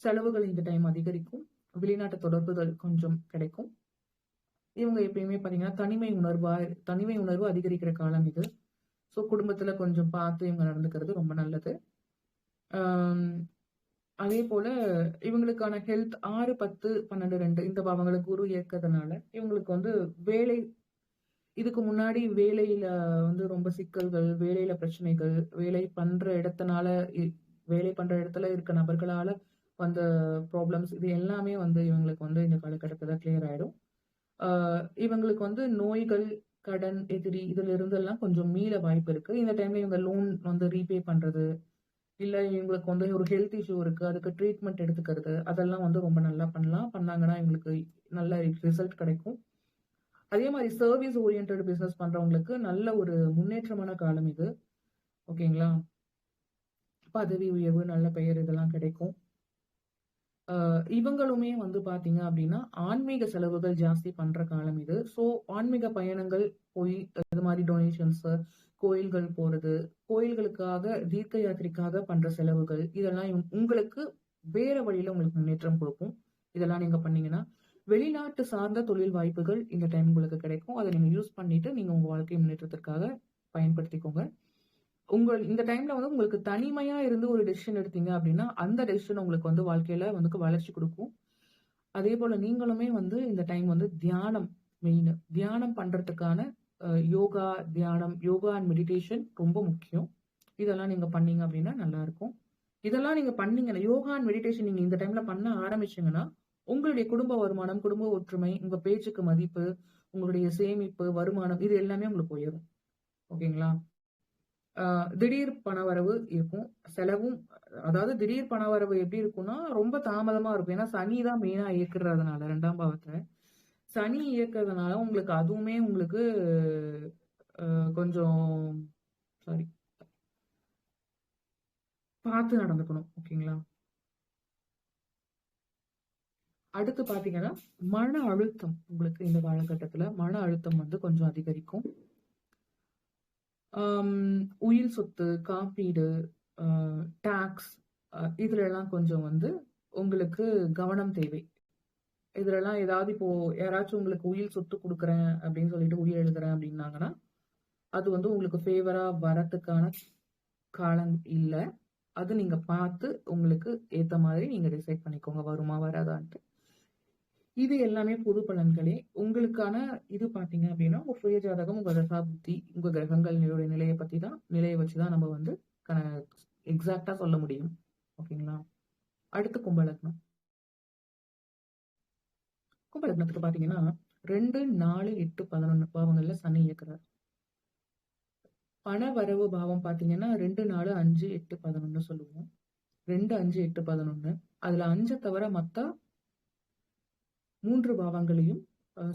செலவுகள் இந்த டைம் அதிகரிக்கும். வெளிநாட்டு தொடர்புகள் கொஞ்சம் கிடைக்கும். இவங்க எப்பயுமே பாத்தீங்கன்னா தனிமை உணர்வு அதிகரிக்கிற காலம் இது. ஸோ குடும்பத்துல கொஞ்சம் பார்த்து இவங்க நடந்துக்கிறது ரொம்ப நல்லது. அதே போல இவங்களுக்கான ஹெல்த் 6, 10, 12, 2 இந்த பாவங்களுக்கு குரு ஏற்கிறதுனால இவங்களுக்கு வேலை இதுக்கு முன்னாடி வேலையில ரொம்ப சிக்கல்கள், வேலையில பிரச்சனைகள், வேலை பண்ற இடத்துல இருக்க நபர்களால வந்த ப்ராப்ளம்ஸ் இது எல்லாமே இவங்களுக்கு இந்த காலகட்டத்துல கிளியர் ஆயிடும். இவங்களுக்கு நோய்கள், கடன், எதிரி இதுல இருந்தெல்லாம் கொஞ்சம் மீள வாய்ப்பு இருக்கு. இந்த டைம்ல இவங்க லோன் ரீபே பண்றது, இல்ல இவங்களுக்கு ஒரு ஹெல்த் இஷ்யூ இருக்கு, அதுக்கு ட்ரீட்மெண்ட் எடுத்துக்கிறது அதெல்லாம் ரொம்ப நல்லா பண்ணாங்கன்னா இவங்களுக்கு நல்ல ரிசல்ட் கிடைக்கும். அதே மாதிரி சர்வீஸ் ஓரியன்ட் பிசினஸ் பண்றவங்களுக்கு நல்ல ஒரு முன்னேற்றமான காலம் இது. ஓகேங்களா? பதவி உயர்வு, நல்ல பெயர் இதெல்லாம் கிடைக்கும். இவங்களுமே பாத்தீங்க அப்படின்னா ஆன்மீக செலவுகள் ஜாஸ்தி பண்ற காலம் இது. ஸோ ஆன்மீக பயணங்கள் போய் இது மாதிரி டொனேஷன்ஸ், கோயில்கள் போறது, கோயில்களுக்காக தீர்க்க யாத்திரைக்காக பண்ற செலவுகள் இதெல்லாம் உங்களுக்கு வேற வழியில உங்களுக்கு முன்னேற்றம் கொடுக்கும். இதெல்லாம் நீங்க பண்ணீங்கன்னா வெளிநாட்டு சார்ந்த தொழில் வாய்ப்புகள் இந்த டைம் உங்களுக்கு கிடைக்கும். அதை நீங்க யூஸ் பண்ணிட்டு நீங்க உங்க வாழ்க்கை முன்னேற்றத்திற்காக பயன்படுத்திக்கோங்க. இந்த டைம்ல உங்களுக்கு தனிமையா இருந்து ஒரு டெசிஷன் எடுத்தீங்க அப்படின்னா அந்த டெசிஷன் உங்களுக்கு வாழ்க்கையில வளர்ச்சி கொடுக்கும். அதே போல நீங்களுமே இந்த டைம் தியானம் மெயின். தியானம் பண்றதுக்கான யோகா அண்ட் மெடிடேஷன் ரொம்ப முக்கியம். இதெல்லாம் நீங்க பண்ணீங்க அப்படின்னா நல்லா இருக்கும். இதெல்லாம் நீங்க பண்ணீங்கன்னா யோகா அண்ட் மெடிடேஷன் நீங்க இந்த டைம்ல பண்ண ஆரம்பிச்சீங்கன்னா உங்களுடைய குடும்ப வருமானம், குடும்ப ஒற்றுமை, உங்க பேச்சுக்கு மதிப்பு, உங்களுடைய சேமிப்பு, வருமானம் இது எல்லாமே உங்களுக்கு உயரும். ஓகேங்களா? திடீர் பணவரவு இருக்கும். செலவும் அதாவது திடீர் பணவரவு எப்படி இருக்கும்னா ரொம்ப தாமதமா இருக்கும். ஏன்னா சனி தான் மெயினா இயக்குறதுனால 2ஆம் பாவத்தை சனி இயக்குறதுனால உங்களுக்கு அதுவுமே உங்களுக்கு கொஞ்சம் பார்த்து நடந்துக்கணும். ஓகேங்களா? அடுத்து பாத்தீங்கன்னா மன அழுத்தம். உங்களுக்கு இந்த காலகட்டத்துல மன அழுத்தம் கொஞ்சம் அதிகரிக்கும். உயிர் சொத்து, காப்பீடு, டாக்ஸ் இதுல எல்லாம் கொஞ்சம் உங்களுக்கு கவனம் தேவை. இதுலலாம் ஏதாவது இப்போ யாராச்சும் உங்களுக்கு உயில் சொத்து குடுக்குறேன் அப்படின்னு சொல்லிட்டு உயில் எழுதுறேன் அப்படின்னாங்கன்னா, அது வந்து உங்களுக்கு ஃபேவரா வரதுக்கான காலம் இல்ல. அது நீங்க பார்த்து உங்களுக்கு ஏத்த மாதிரி நீங்க டிசைட் பண்ணிக்கோங்க. வருமா? வராதான்ட்டு. இது எல்லாமே பொது பலன்களே. உங்களுக்கான இது பார்த்தீங்க அப்படின்னா, உங்க சுய ஜாதகம், உங்க தசாபுத்தி, உங்க கிரகங்களுடைய நிலைய வச்சு தான் நம்ம வந்து க எக்ஸாக்ட்டா சொல்ல முடியும். ஓகேங்களா? அடுத்து கும்ப லக்னம். கும்ப லக்னத்துக்கு பார்த்தீங்கன்னா, 2, 4, 8, 11 பாவங்கள்ல சனி இயக்குறார். பண வரவு பாவம் பார்த்தீங்கன்னா 2, 4, 5, 8, 11 சொல்லுவோம். 2, 5, 8, 11. அதுல 5 தவிர மத்த 3 பாவங்களையும்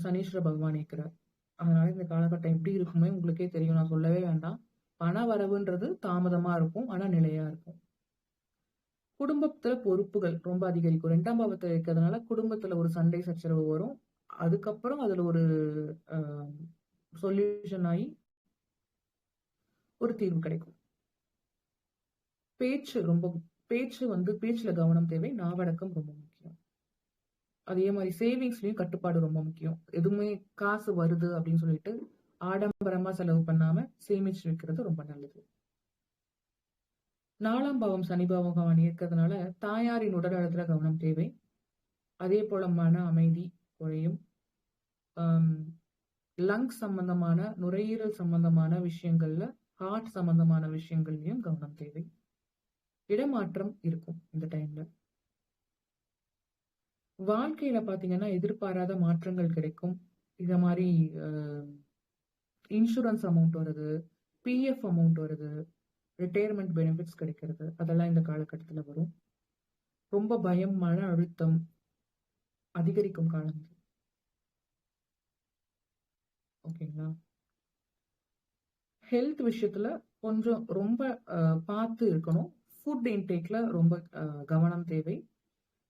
சனீஸ்வர பகவான் இயக்குறார். அதனால இந்த காலகட்டம் எப்படி இருக்குமே உங்களுக்கே தெரியும். நான் சொல்லவே வேண்டாம். பண வரவுன்றது தாமதமா இருக்கும். ஆனா நிலையா இருக்கும். குடும்பத்துல பொறுப்புகள் ரொம்ப அதிகரிக்கும். 2ஆம் பாவத்துல இருக்கிறதுனால குடும்பத்துல ஒரு சண்டை சச்சரவு வரும். அதுக்கப்புறம் அதுல ஒரு அ சொல்யூஷன் ஆயி ஒரு தீர்வு கிடைக்கும். பேச்சுல கவனம் தேவை. நாவடக்கம் ரொம்ப முக்கியம். அதே மாதிரி சேவிங்ஸ்லயும் கட்டுப்பாடு ரொம்ப முக்கியம். எதுவுமே காசு வருது அப்படின்னு சொல்லிட்டு ஆடம்பரமா செலவு பண்ணாம சேமிச்சு வைக்கிறது ரொம்ப நல்லது. 4ஆம் பாவம் சனி பகவான் இருக்கிறதுனால தாயாரின் உடல் நலத்துல கவனம் தேவை. அதே போல மன அமைதி குறையும். லங்ஸ் சம்பந்தமான நுரையீரல் சம்பந்தமான விஷயங்கள்ல ஹார்ட் சம்பந்தமான விஷயங்கள்லயும் கவனம் தேவை. இடமாற்றம் இருக்கும் இந்த டைம்ல. வாழ்க்கையில பாத்தீங்கன்னா எதிர்பாராத மாற்றங்கள் கிடைக்கும். இத மாதிரி இன்சூரன்ஸ் அமௌண்ட் வருது, பிஎஃப் அமௌண்ட் வருது, ரிட்டையர்மெண்ட் பெனிஃபிட்ஸ் கிடைக்கிறது. அதெல்லாம் இந்த காலகட்டத்துல வரும். ரொம்ப பயம், மன அழுத்தம் அதிகரிக்கும் காலம் இது. ஓகேங்களா? ஹெல்த் விஷயத்துல கொஞ்சம் ரொம்ப பார்த்து இருக்கணும். ஃபுட் இன்டேக்ல ரொம்ப கவனம் தேவை.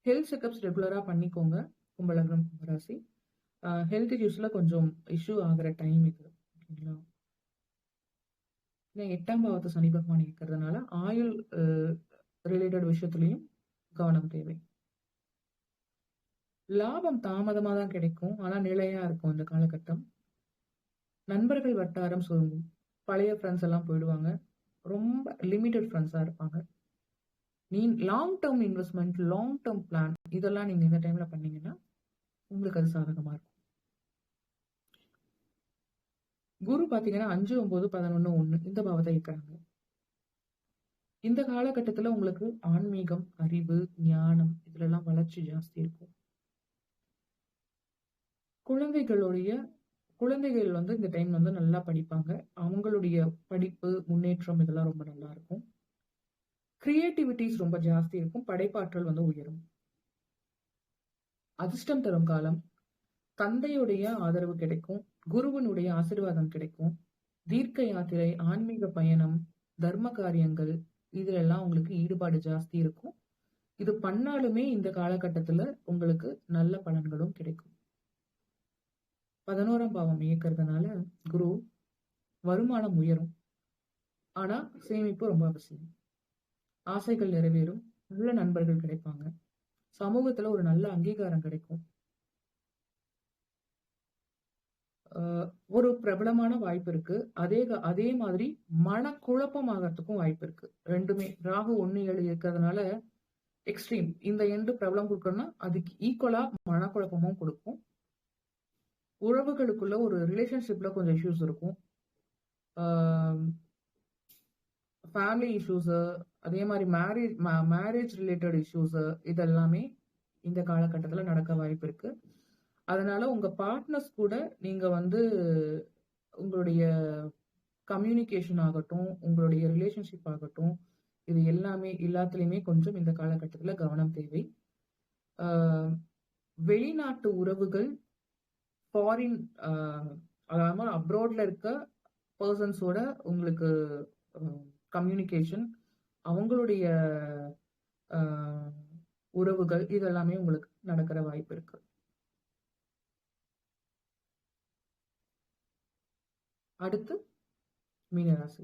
ஹெல்த் செக்அப்ஸ் ரெகுலரா பண்ணிக்கோங்க. கும்பலக்னம், கும்பராசி. ஹெல்த் இஷ்யூஸ்ல கொஞ்சம் இஷ்யூ ஆகிற டைம் இது. ஓகேங்களா? 8ஆம் பாவத்தை சனி பகவான் இருக்கிறதுனால ஆயுள் ரிலேட்டட் விஷயத்துலயும் கவனம் தேவை. லாபம் தாமதமா தான் கிடைக்கும். ஆனா நிலையா இருக்கும் இந்த காலகட்டம். நண்பர்கள் வட்டாரம் சுருங்கும். பழைய ஃப்ரெண்ட்ஸ் எல்லாம் போயிடுவாங்க. ரொம்ப லிமிடெட் ஃப்ரெண்ட்ஸா இருப்பாங்க. Long term investment, long term plan இதெல்லாம் நீங்க இந்த டைம்ல பண்ணீங்கன்னா உங்களுக்கு அது சாதகமா இருக்கும். குரு பாத்தீங்கன்னா 5, 9, 11, 1 இந்த பாவத்தை இயக்குறாங்க. இந்த காலகட்டத்துல உங்களுக்கு ஆன்மீகம், அறிவு, ஞானம் இதுல எல்லாம் வளர்ச்சி ஜாஸ்தி இருக்கும். குழந்தைகள் வந்து இந்த டைம் வந்து நல்லா படிப்பாங்க. அவங்களுடைய படிப்பு, முன்னேற்றம் இதெல்லாம் ரொம்ப நல்லா இருக்கும். கிரியேட்டிவிட்டிஸ் ரொம்ப ஜாஸ்தி இருக்கும். படைப்பாற்றல் வந்து உயரும். அதிர்ஷ்டம் தரும் காலம். தந்தையுடைய ஆதரவு கிடைக்கும். குருவினுடைய ஆசீர்வாதம் கிடைக்கும். தீர்க்க யாத்திரை, ஆன்மீக பயணம், தர்ம காரியங்கள் இதுலெல்லாம் உங்களுக்கு ஈடுபாடு ஜாஸ்தி இருக்கும். இது பண்ணாலுமே இந்த காலகட்டத்துல உங்களுக்கு நல்ல பலன்களும் கிடைக்கும். 11ஆம் பாவம் இயக்கிறதுனால குரு வருமானம் உயரும். ஆனா சேமிப்பு ரொம்ப அவசியம். ஆசைகள் நிறைவேறும். நல்ல நண்பர்கள் கிடைப்பாங்க. சமூகத்துல ஒரு நல்ல அங்கீகாரம் கிடைக்கும். ஒரு பிரபலமான வாய்ப்பு இருக்கு. அதே மாதிரி மனக்குழப்பம் ஆகறதுக்கும் வாய்ப்பு இருக்கு. 2மே ராகு 1, 7 இருக்கிறதுனால எக்ஸ்ட்ரீம். இந்த எண்டு பிரபலம் கொடுக்கணும்னா அதுக்கு ஈக்குவலா மனக்குழப்பமும் கொடுக்கும். உறவுகளுக்குள்ள ஒரு ரிலேஷன்ஷிப்ல கொஞ்சம் இஷ்யூஸ் இருக்கும். ஃபேமிலி இஷ்யூஸ், அதே மாதிரி மேரேஜ் ரிலேட்டட் இஷ்யூஸ் இதெல்லாமே இந்த காலகட்டத்துல நடக்க வாய்ப்பு இருக்கு. அதனால உங்க பார்ட்னர்ஸ் கூட நீங்க வந்து உங்களுடைய கம்யூனிகேஷன் ஆகட்டும், உங்களுடைய ரிலேஷன்ஷிப் ஆகட்டும், இது எல்லாத்துலயுமே கொஞ்சம் இந்த காலகட்டத்துல கவனம் தேவை. வெளிநாட்டு உறவுகள், ஃபாரின் அதாவது அப்ராட்ல இருக்க பர்சன்ஸோட உங்களுக்கு கம்யூனிகேஷன், அவங்களுடைய உறவுகள் இதெல்லாமே உங்களுக்கு நடக்கிற வாய்ப்பு இருக்கு. அடுத்து மீனராசி.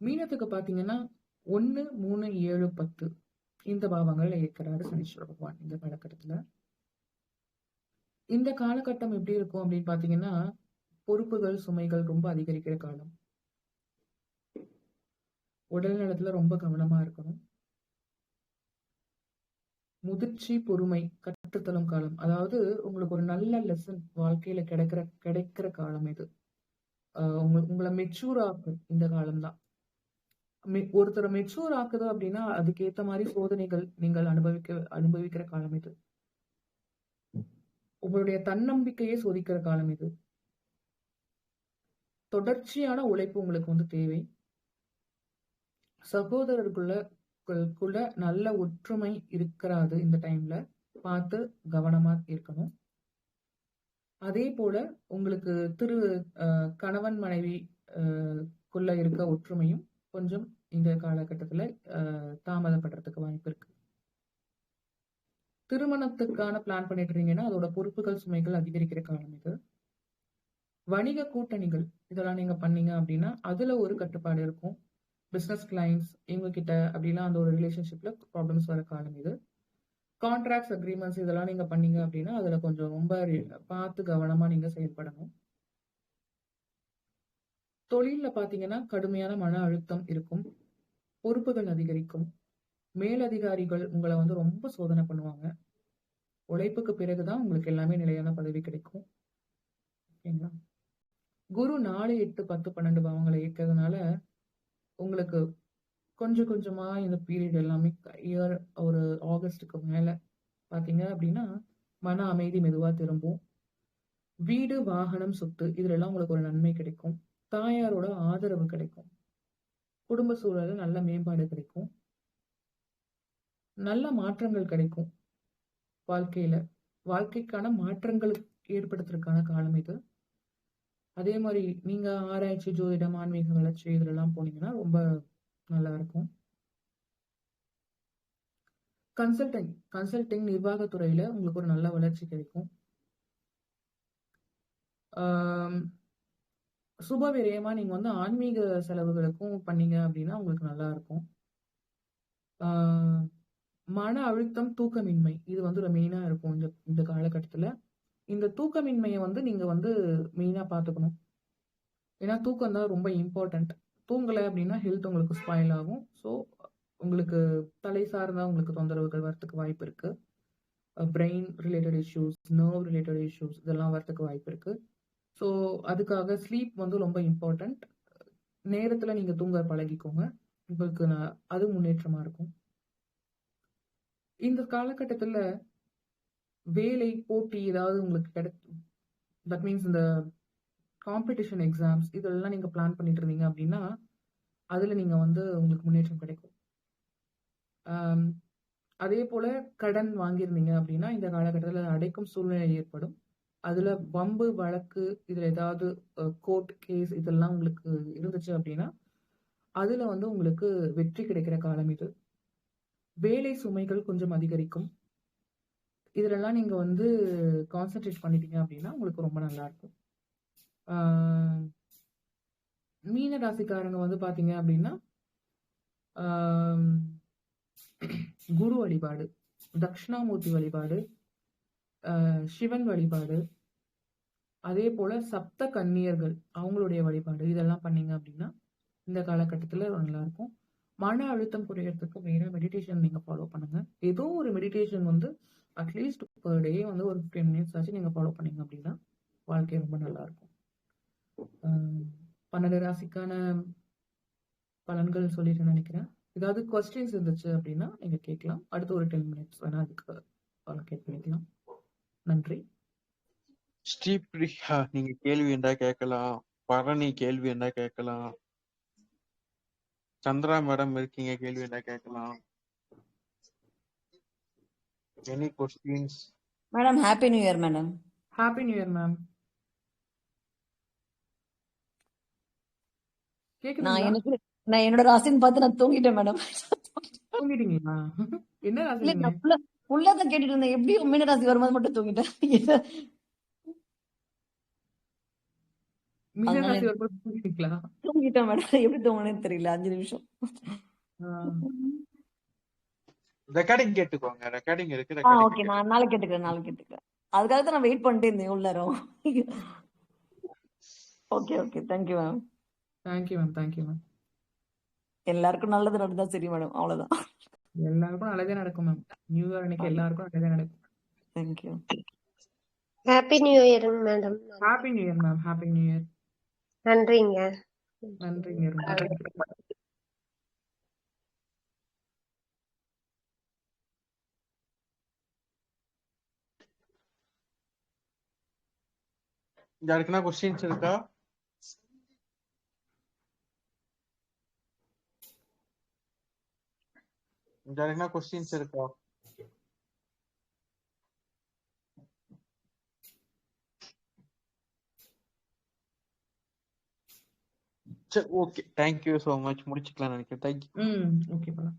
மீனத்துக்கு பாத்தீங்கன்னா 1, 3, 7, 10 இந்த பாவங்கள்ல இருக்கிறாரு சனீஸ்வர பகவான் இந்த காலகட்டத்துல. இந்த காலகட்டம் எப்படி இருக்கும் அப்படின்னு பாத்தீங்கன்னா, பொறுப்புகள், சுமைகள் ரொம்ப அதிகரிக்கிற காலம். உடல் நலத்துல ரொம்ப கவனமா இருக்கணும். முதிர்ச்சி, பொறுமை கற்றுத்தரும் காலம். அதாவது உங்களுக்கு ஒரு நல்ல லெசன் வாழ்க்கையில கிடைக்கிற காலம் இது. உங்களை மெச்சூர் ஆக்கும் இந்த காலம் தான். ஒருத்தரை மெச்சூர் ஆக்குது அப்படின்னா அதுக்கேத்த மாதிரி சோதனைகள் நீங்கள் அனுபவிக்கிற காலம் இது. உங்களுடைய தன்னம்பிக்கையை சோதிக்கிற காலம் இது. தொடர்ச்சியான உழைப்பு உங்களுக்கு வந்து தேவை. சகோதரர்களுக்குள்ள நல்ல ஒற்றுமை இருக்கிறாது இந்த டைம்ல. பார்த்து கவனமா இருக்கணும். அதே போல உங்களுக்கு கணவன் மனைவி குள்ள இருக்க ஒற்றுமையும் கொஞ்சம் இந்த காலகட்டத்துல தாமதப்படுறதுக்கு வாய்ப்பு இருக்கு. திருமணத்துக்கான பிளான் பண்ணிட்டு இருக்கீங்கன்னா அதோட பொறுப்புகள், சுமைகள் அதிகரிக்கிற காலம் இது. வணிக கூட்டணிகள் இதெல்லாம் நீங்க பண்ணீங்க அப்படின்னா அதுல ஒரு கட்டுப்பாடு இருக்கும். பிசினஸ் கிளைண்ட்ஸ் இவங்க கிட்ட அப்படின்னா அந்த ஒரு ரிலேஷன்ஷிப்ல ப்ராப்ளம்ஸ் வர காலம் இது. கான்ட்ராக்ட்ஸ், அக்ரிமெண்ட்ஸ் இதெல்லாம் நீங்க பண்ணீங்க அப்படின்னா அதுல கொஞ்சம் ரொம்ப பார்த்து கவனமா நீங்க செயல்படணும். தொழில்ல பாத்தீங்கன்னா கடுமையான மன அழுத்தம் இருக்கும். பொறுப்புகள் அதிகரிக்கும். மேலதிகாரிகள் உங்களை வந்து ரொம்ப சோதனை பண்ணுவாங்க. உழைப்புக்கு பிறகுதான் உங்களுக்கு எல்லாமே நிலையான பதவி கிடைக்கும். ஓகேங்களா? குரு 4, 8, 10, 12 பாவங்களை இயக்கிறதுனால உங்களுக்கு கொஞ்சம் கொஞ்சமா இந்த பீரியட் எல்லாமே இயர் ஒரு ஆகஸ்டுக்கு மேல பாத்தீங்க அப்படின்னா மன அமைதி மெதுவா திரும்பும். வீடு, வாகனம், சொத்து இதுல எல்லாம் உங்களுக்கு ஒரு நன்மை கிடைக்கும். தாயாரோட ஆதரவு கிடைக்கும். குடும்ப சூழல நல்ல மேம்பாடு கிடைக்கும். நல்ல மாற்றங்கள் கிடைக்கும். வாழ்க்கைக்கான மாற்றங்கள் ஏற்படுத்துறதுக்கான காலம் இது. அதே மாதிரி நீங்க ஆராய்ச்சி, ஜோதிடம், ஆன்மீக வளர்ச்சி இதுல போனீங்கன்னா ரொம்ப நல்லா இருக்கும். கன்சல்டிங் நிர்வாகத்துறையில உங்களுக்கு ஒரு நல்ல வளர்ச்சி கிடைக்கும். சுப விரயமா நீங்க வந்து ஆன்மீக செலவுகளுக்கும் பண்ணீங்க அப்படின்னா உங்களுக்கு நல்லா இருக்கும். மன அழுத்தம், தூக்கமின்மை இது வந்து ஒரு மெயினா இருக்கும் இந்த காலகட்டத்துல. இந்த தூக்கமின்மையை வந்து நீங்க வந்து மெயினா பாத்துக்கணும். ஏன்னா தூக்கம் தான் ரொம்ப இம்பார்ட்டன்ட். தூங்கலை அப்படின்னா ஹெல்த் உங்களுக்கு ஸ்பாயில் ஆகும். ஸோ உங்களுக்கு தலை சார்ந்தா உங்களுக்கு தொந்தரவுகள் வரத்துக்கு வாய்ப்பு இருக்கு. Brain related issues, nerve related issues இதெல்லாம் வரத்துக்கு வாய்ப்பு இருக்கு. ஸோ அதுக்காக ஸ்லீப் வந்து ரொம்ப இம்பார்ட்டன்ட். நேரத்துல நீங்க தூங்க பழகிக்கோங்க. உங்களுக்கு அது முன்னேற்றமா இருக்கும். இந்த காலகட்டத்துல வேலை, போட்டி ஏதாவது உங்களுக்கு தட் மீன்ஸ் இந்த காம்படிஷன் எக்ஸாம்ஸ் இதெல்லாம் நீங்க பிளான் பண்ணிட்டு இருந்தீங்க அப்படின்னா அதுல நீங்க வந்து உங்களுக்கு முன்னேற்றம் கிடைக்கும். அதே போல கடன் வாங்கியிருந்தீங்க அப்படின்னா இந்த காலகட்டத்தில் அடைக்கும் சூழ்நிலை ஏற்படும். அதுல வம்பு வழக்கு இதுல ஏதாவது கோர்ட் கேஸ் இதெல்லாம் உங்களுக்கு இருந்துச்சு அப்படின்னா அதுல வந்து உங்களுக்கு வெற்றி கிடைக்கிற காலம் இது. வேலை சுமைகள் கொஞ்சம் அதிகரிக்கும். இதுலெல்லாம் நீங்க வந்து கான்சென்ட்ரேட் பண்ணிட்டீங்க அப்படின்னா உங்களுக்கு ரொம்ப நல்லா இருக்கும். மீன ராசிக்காரங்க வந்து பாத்தீங்க அப்படின்னா குரு வழிபாடு, தட்சிணாமூர்த்தி வழிபாடு, சிவன் வழிபாடு, அதே போல சப்த கன்னியர்கள் அவங்களுடைய வழிபாடு இதெல்லாம் பண்ணீங்க அப்படின்னா இந்த காலகட்டத்துல நல்லா இருக்கும். மன அழுத்தம் குறையறதுக்கு மெயினா மெடிடேஷன் நீங்க ஃபாலோ பண்ணுங்க. ஏதோ ஒரு மெடிடேஷன் வந்து அட்லீஸ்ட் பர் டே வந்து ஒரு 15 minutes ஆச்சு நீங்க ஃபாலோ பண்ணீங்க அப்படின்னா வாழ்க்கை ரொம்ப நல்லா இருக்கும். 12 ராசிக்கான பலன்கள் சொல்லிட்டு நினைக்கிறேன். ஏதாவது கொஸ்டின்ஸ் இருந்துச்சு அப்படின்னா நீங்க கேட்கலாம். அடுத்த ஒரு 10 minutes வேணா அதுக்கு கேட் பண்ணிக்கலாம். நன்றி. ஸ்ரீபிரியா நீங்க கேள்வி என்றா கேட்கலாம். பரணி கேள்வி என்றா கேட்கலாம். சந்திரா மேடம் இருக்கீங்க, கேள்வி என்றா கேட்கலாம். Any questions? Madam happy new year madam. Happy new year ma'am. கேக்குதுங்களா? நான் என்னோட ராசின்னு பார்த்து நான் தூங்கிட்டேன் மேடம். தூங்கிட்டீங்களா? என்ன ராசி இல்ல நீங்க? நான் ஃபுல்லாதான் கேட்டுட்டு இருந்தேன். எப்படி மீன ராசி வரும்போது மட்டும் தூங்கிட்டேன். மீன ராசி வரும்போது தூங்கிட்டீங்களா? தூங்கிட்டேன் மேடம். எப்படி தூங்கினேன்னு தெரியல. 5 நிமிஷம். ரெக்கார்டிங் கேட்டுக்கோங்க. ரெக்கார்டிங் இருக்கு. ஓகே ரெக்கார்டிங் நான் நாளைக்கு கேட்டுக்கிறேன். அதுக்காக தான் நான் வெயிட் பண்ணிட்டு இருந்தேன் இவ்வளவு நேரம். Okay thank you ma'am. Thank you ma'am, thank you ma'am. எல்லாருக்கும் நல்லது நடந்தா சரி மேடம், அவ்வளவுதான். எல்லாருக்கும் நல்லதே நடக்கும் மேம். நியூ இயர் அன்னைக்கு எல்லாருக்கும் நல்லதே நடக்கும். தேங்க்யூ. ஹாப்பி நியூ இயருங்க madam. Happy new year ma'am. Happy new year. நன்றிங்க. நன்றிங்க. ரொம்ப நன்றி. யாருக்குன்னா கொஸ்டின்ஸ் இருக்கா? யாருக்குன்னா கொஸ்டின்ஸ் இருக்கா? சரி, ஓகே. Thank you so much. முடிச்சுக்கலாம் நினைக்கிறேன். தேங்க்யூ. Okay ma'am.